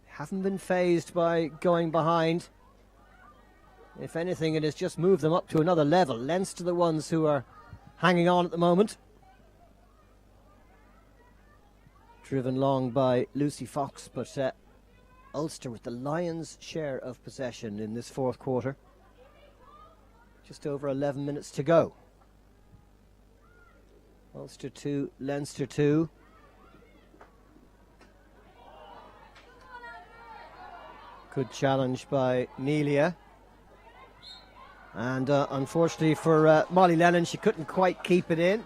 Haven't been fazed by going behind. If anything, it has just moved them up to another level. Leinster the ones who are hanging on at the moment. Driven long by Lucy Fox, but Ulster with the Lions' share of possession in this fourth quarter. Just over 11 minutes to go. Ulster 2, Leinster 2. Good challenge by Nelia. And unfortunately for Molly Lennon, she couldn't quite keep it in.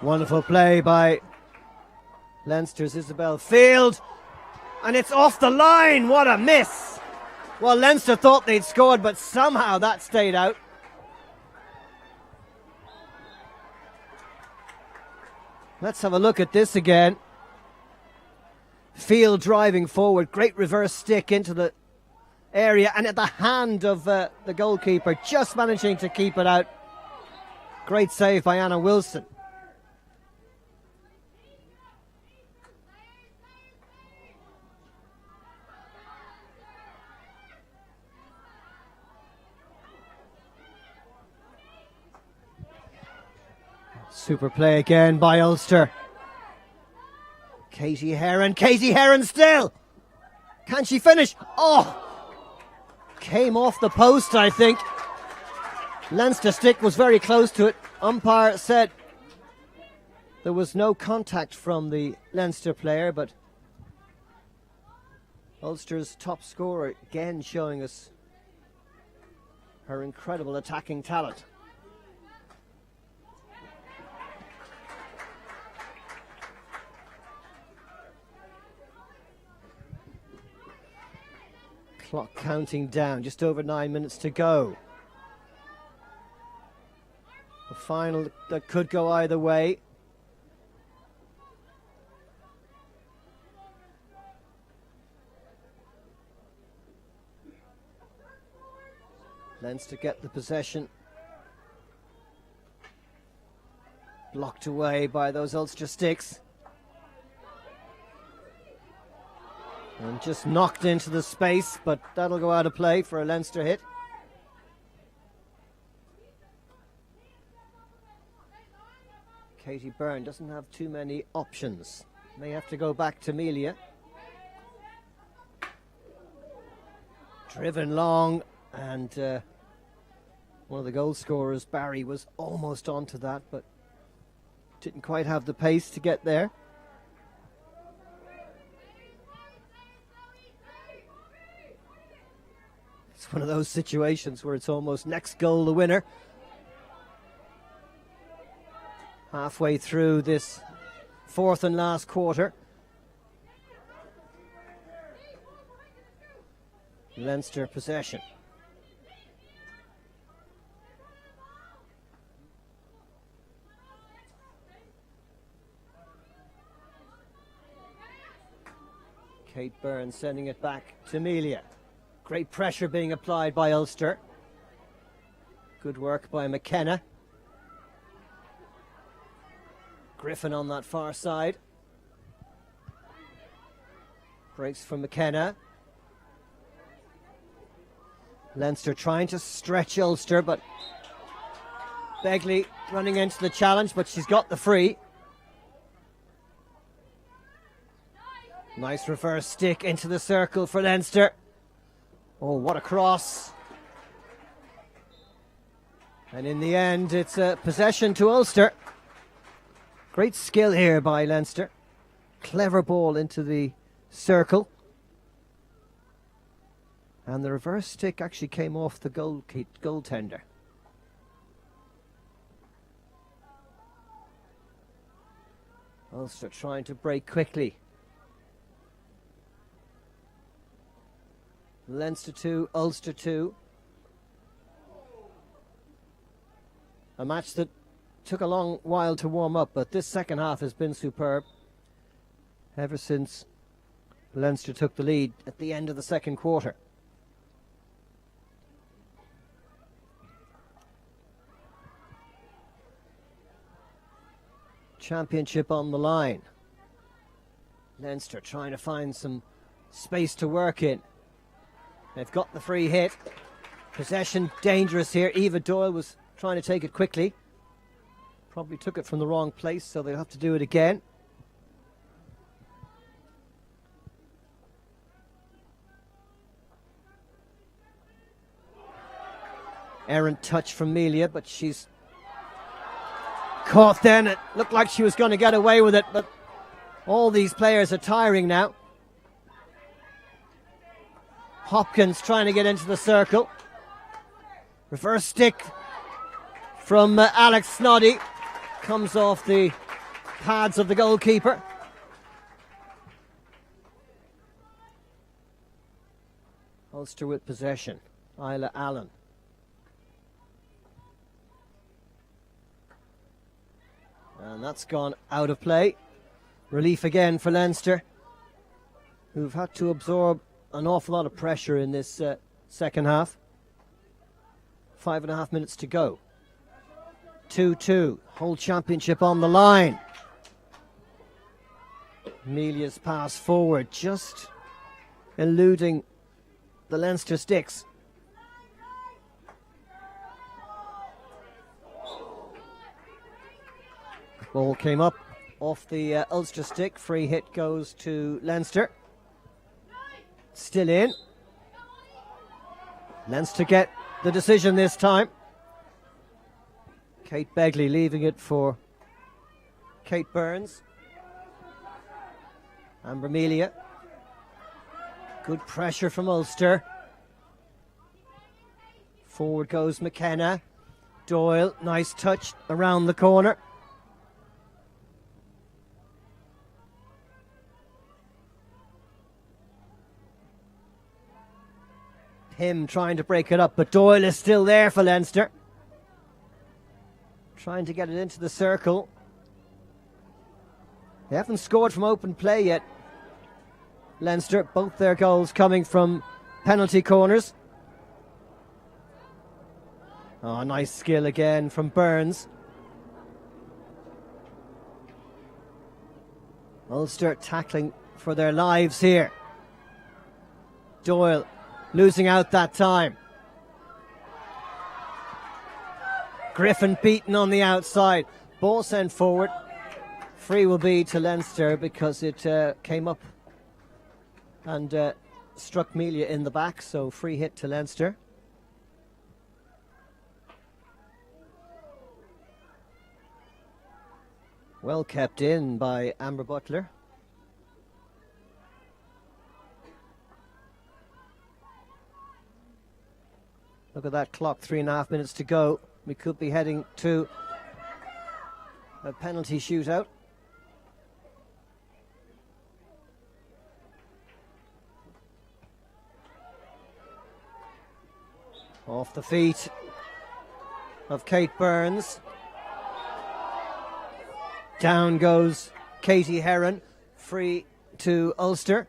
Wonderful play by Leinster's Isabel Field. And it's off the line. What a miss. Well, Leinster thought they'd scored, but somehow that stayed out. Let's have a look at this again. Field driving forward. Great reverse stick into the area. And at the hand of the goalkeeper, just managing to keep it out. Great save by Anna Wilson. Super play again by Ulster. Katie Heron still! Can she finish? Oh! Came off the post, I think. Leinster stick was very close to it. Umpire said there was no contact from the Leinster player, but Ulster's top scorer again showing us her incredible attacking talent. Clock counting down, just over 9 minutes to go. A final that could go either way. Leinster get the possession. Blocked away by those Ulster sticks. And just knocked into the space, but that'll go out of play for a Leinster hit. Katie Byrne doesn't have too many options. May have to go back to Melia. Driven long, and one of the goal scorers, Barry, was almost onto that, but didn't quite have the pace to get there. It's one of those situations where it's almost next goal the winner. Halfway through this fourth and last quarter. Leinster possession. Kate Byrne sending it back to Melia. Great pressure being applied by Ulster. Good work by McKenna. Griffin on that far side. Breaks from McKenna. Leinster trying to stretch Ulster, but Begley running into the challenge, but she's got the free. Nice reverse stick into the circle for Leinster. Oh, what a cross. And in the end, it's a possession to Ulster. Great skill here by Leinster. Clever ball into the circle. And the reverse stick actually came off the goaltender. Ulster trying to break quickly. Leinster 2, Ulster 2. A match that took a long while to warm up, but this second half has been superb. Ever since Leinster took the lead at the end of the second quarter. Championship on the line. Leinster trying to find some space to work in. They've got the free hit. Possession dangerous here. Eva Doyle was trying to take it quickly. Probably took it from the wrong place, so they'll have to do it again. Errant touch from Melia, but she's caught then. It looked like she was going to get away with it, but all these players are tiring now. Hopkins trying to get into the circle. Reverse stick from Alex Snoddy. Comes off the pads of the goalkeeper. Ulster with possession. Isla Allen. And that's gone out of play. Relief again for Leinster, who've had to absorb an awful lot of pressure in this second half. 5.5 minutes to go. 2-2. Whole championship on the line. Amelia's pass forward, just eluding the Leinster sticks. Ball came up off the Ulster stick. Free hit goes to Leinster. Still in. Leinster get the decision this time. Kate Begley leaving it for Kate Burns. Amber Melia. Good pressure from Ulster. Forward goes McKenna. Doyle, nice touch around the corner. Him trying to break it up, but Doyle is still there for Leinster. Trying to get it into the circle. They haven't scored from open play yet, Leinster. Both their goals coming from penalty corners. Oh, nice skill again from Burns. Ulster tackling for their lives here. Doyle losing out that time. Griffin beaten on the outside. Ball sent forward. Free will be to Leinster because it came up and struck Melia in the back. So free hit to Leinster. Well kept in by Amber Butler. Look at that clock, 3.5 minutes to go. We could be heading to a penalty shootout. Off the feet of Kate Burns. Down goes Katie Heron. Free to Ulster.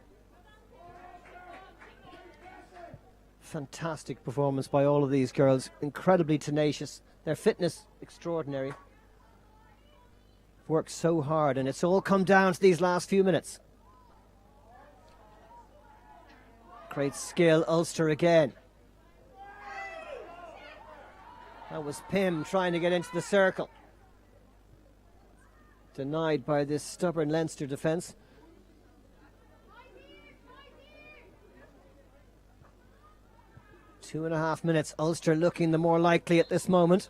Fantastic performance by all of these girls. Incredibly tenacious. Their fitness extraordinary. Worked so hard, and it's all come down to these last few minutes. Great skill, Ulster again. That was Pym trying to get into the circle. Denied by this stubborn Leinster defence. Two and a half minutes. Ulster looking the more likely at this moment.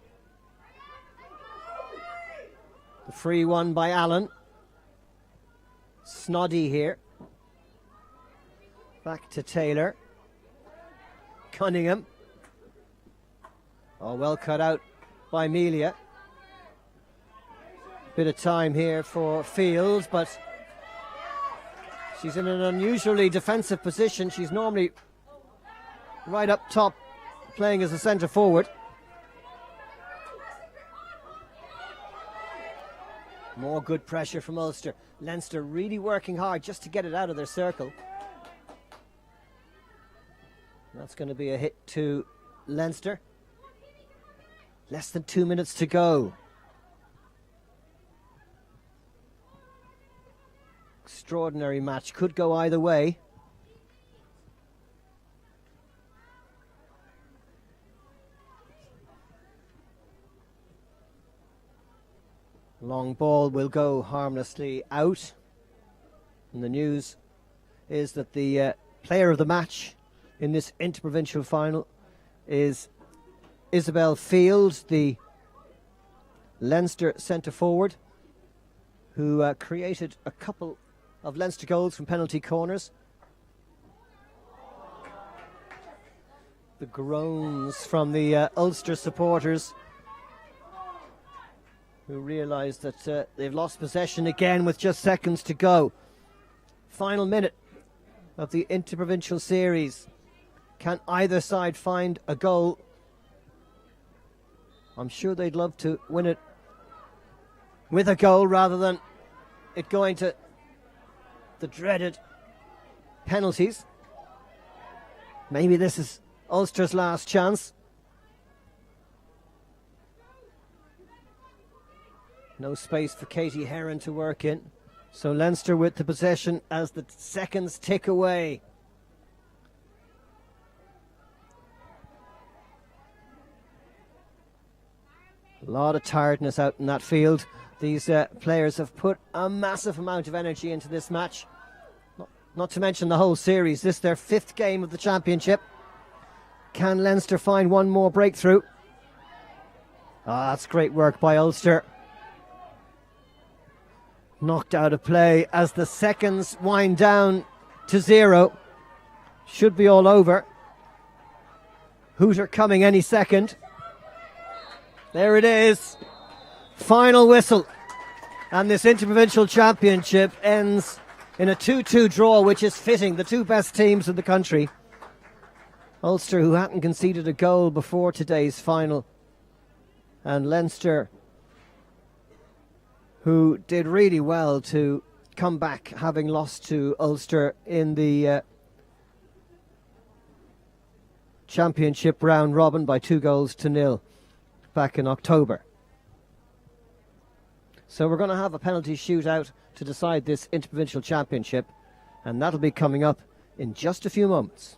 The free one by Allen. Snoddy here. Back to Taylor. Cunningham. Oh, well cut out by Melia. Bit of time here for Fields, but she's in an unusually defensive position. She's normally right up top, playing as a centre forward. More good pressure from Ulster. Leinster really working hard just to get it out of their circle. That's going to be a hit to Leinster. Less than 2 minutes to go. Extraordinary match. Could go either way. Long ball will go harmlessly out. And the news is that the player of the match in this Inter-Provincial final is Isabel Field, the Leinster centre forward, who created a couple of Leinster goals from penalty corners. The groans from the Ulster supporters, who realise that they've lost possession again with just seconds to go. Final minute of the Inter-Provincial series. Can either side find a goal? I'm sure they'd love to win it with a goal rather than it going to the dreaded penalties. Maybe this is Ulster's last chance. No space for Katie Heron to work in. So Leinster with the possession as the seconds tick away. A lot of tiredness out in that field. These players have put a massive amount of energy into this match. Not to mention the whole series. This is their 5th game of the championship. Can Leinster find one more breakthrough? That's great work by Ulster. Knocked out of play as the seconds wind down to 0. Should be all over. Hooter coming any second. There it is. Final whistle. And this Inter-Provincial Championship ends in a 2-2 draw, which is fitting. The two best teams in the country. Ulster, who hadn't conceded a goal before today's final, and Leinster, who did really well to come back, having lost to Ulster in the championship round robin by 2-0 back in October. So we're going to have a penalty shootout to decide this Inter-Provincial Championship, and that'll be coming up in just a few moments.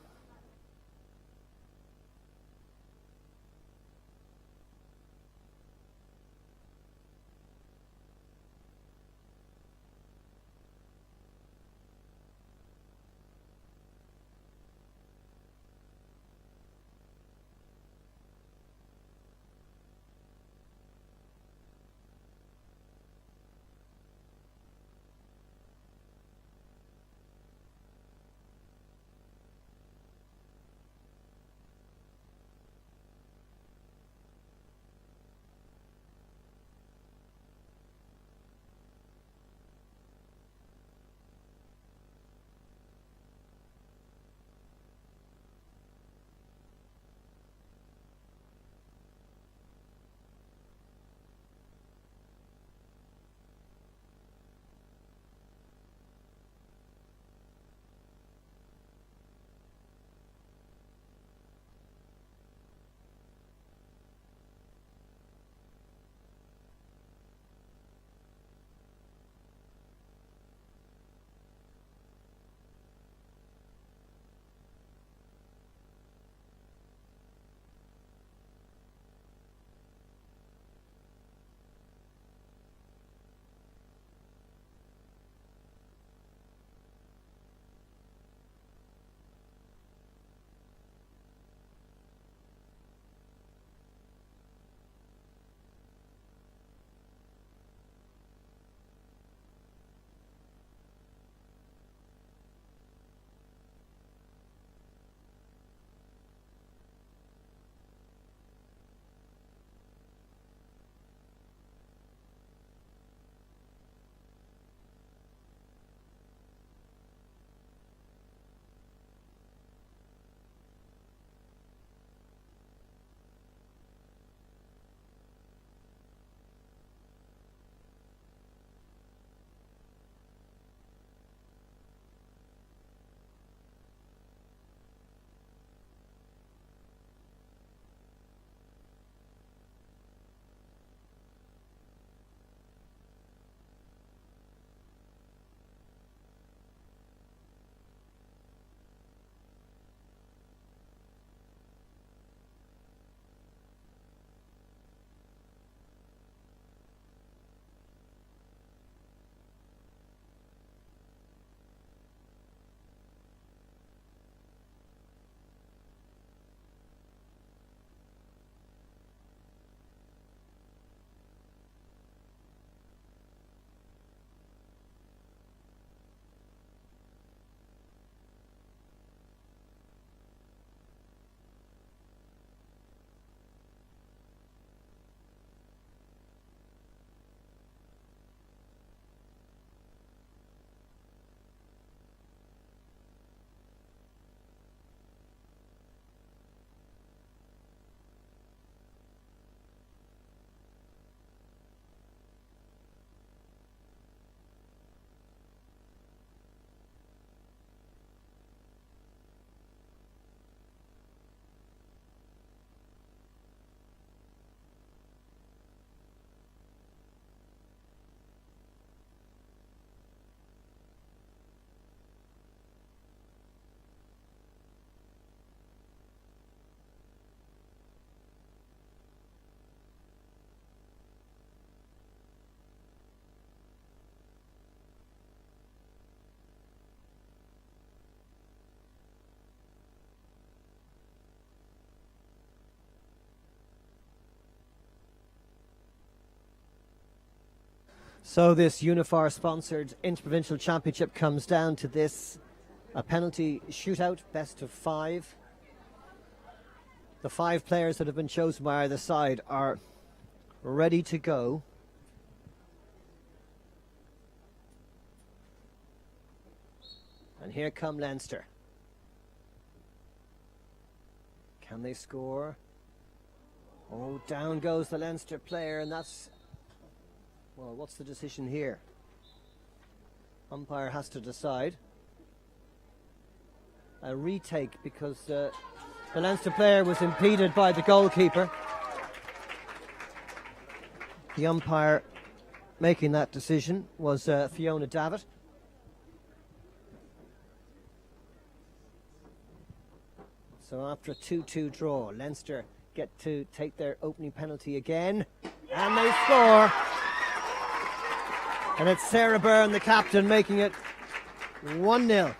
So this Uniphar sponsored Inter-Provincial Championship comes down to this, a penalty shootout, best of 5. The 5 players that have been chosen by either side are ready to go. And here come Leinster. Can they score? Oh, down goes the Leinster player, and that's... Well, what's the decision here? Umpire has to decide. A retake because the Leinster player was impeded by the goalkeeper. The umpire making that decision was Fiona Davitt. So after a 2-2 draw, Leinster get to take their opening penalty again, and they score. And it's Sarah Byrne, the captain, making it 1-0.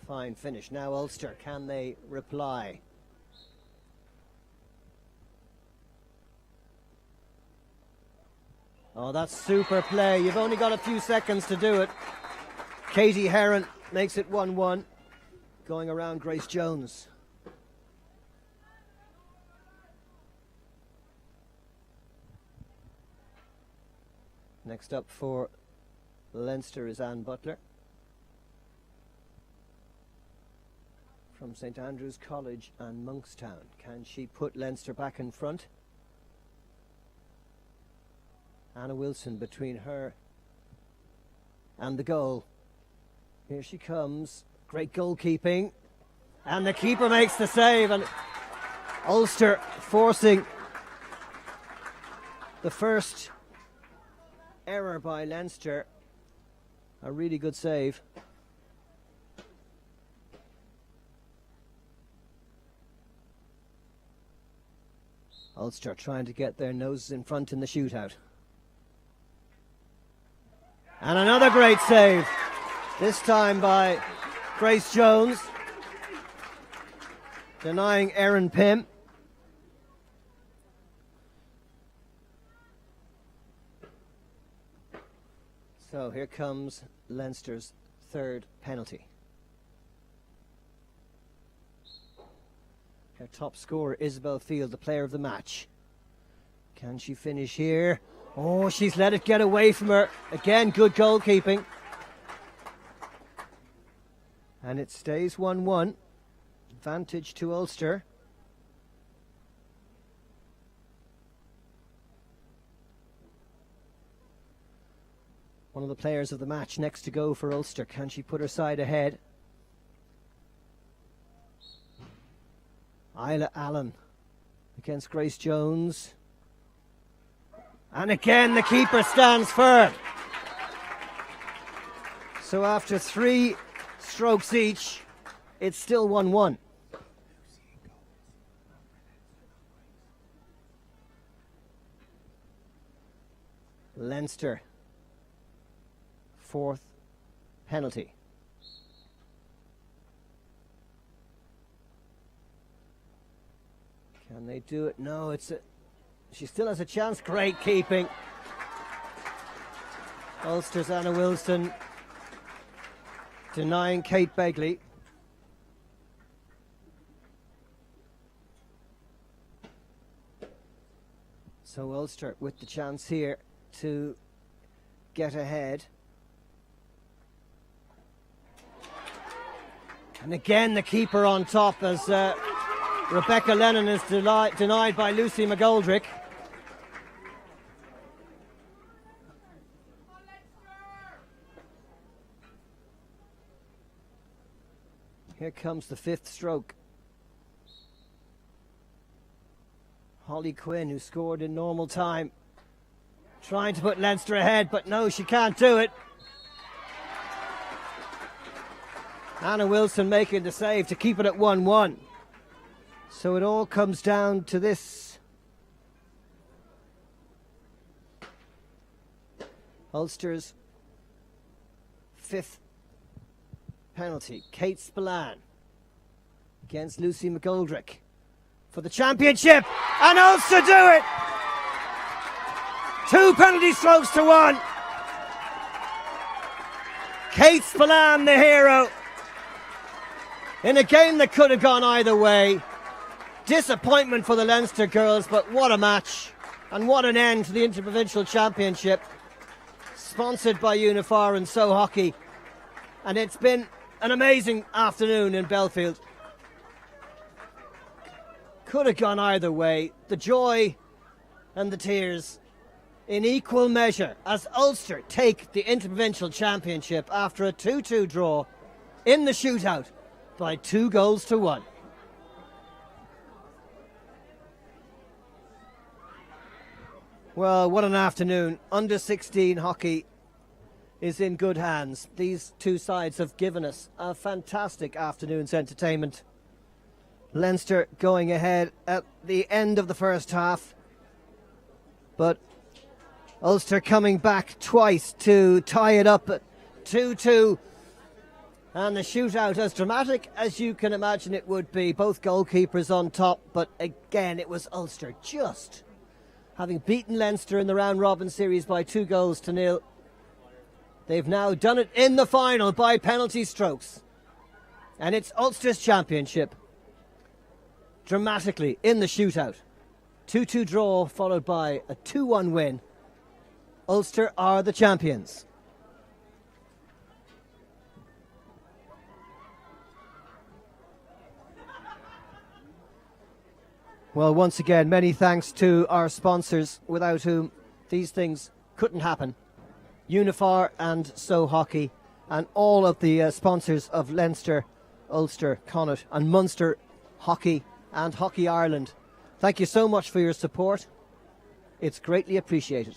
Fine finish. Now Ulster, can they reply? Oh, that's super play. You've only got a few seconds to do it. Katie Heron makes it 1-1, going around Grace Jones. Next up for Leinster is Anne Butler from St Andrews College and Monkstown. Can she put Leinster back in front? Anna Wilson between her and the goal. Here she comes. Great goalkeeping. And the keeper makes the save. And Ulster forcing the first error by Leinster. A really good save. Ulster trying to get their noses in front in the shootout. And another great save. This time by Grace Jones. Denying Erin Pym. So here comes Leinster's third penalty. Their top scorer, Isabel Field, the player of the match. Can she finish here? Oh, she's let it get away from her. Again, good goalkeeping. And it stays 1-1. Advantage to Ulster. One of the players of the match next to go for Ulster. Can she put her side ahead? Isla Allen against Grace Jones. And again, the keeper stands firm. So after 3 strokes each, it's still 1-1. Leinster, 4th penalty. Can they do it? No, she still has a chance. Great keeping. Ulster's Anna Wilson denying Kate Begley. So Ulster with the chance here to get ahead. And again the keeper on top as Rebecca Lennon is denied by Lucy McGoldrick. Here comes the 5th stroke. Holly Quinn, who scored in normal time, trying to put Leinster ahead, but no, she can't do it. Anna Wilson making the save to keep it at 1-1. So it all comes down to this. Ulster's 5th penalty. Kate Spillane against Lucy McGoldrick. for the championship, and Ulster do it. 2 penalty strokes to 1. Kate Spillane, the hero, in a game that could have gone either way. Disappointment for the Leinster girls, but what a match, and what an end to the Inter-Provincial Championship, sponsored by Uniphar and So Hockey. And it's been an amazing afternoon in Belfield. Could have gone either way. The joy and the tears in equal measure as Ulster take the Inter-Provincial Championship after a 2-2 draw in the shootout by 2 goals to 1. Well, what an afternoon. Under 16 hockey is in good hands. These two sides have given us a fantastic afternoon's entertainment. Leinster going ahead at the end of the first half, but Ulster coming back twice to tie it up at 2-2. And the shootout, as dramatic as you can imagine it would be. Both goalkeepers on top, but again it was Ulster just having beaten Leinster in the round-robin series by 2 goals to 0. They've now done it in the final by penalty strokes. And it's Ulster's championship. Dramatically in the shootout. 2-2 draw followed by a 2-1 win. Ulster are the champions. Well, once again, many thanks to our sponsors, without whom these things couldn't happen. Uniphar and So Hockey, and all of the sponsors of Leinster, Ulster, Connacht and Munster Hockey and Hockey Ireland. Thank you so much for your support. It's greatly appreciated.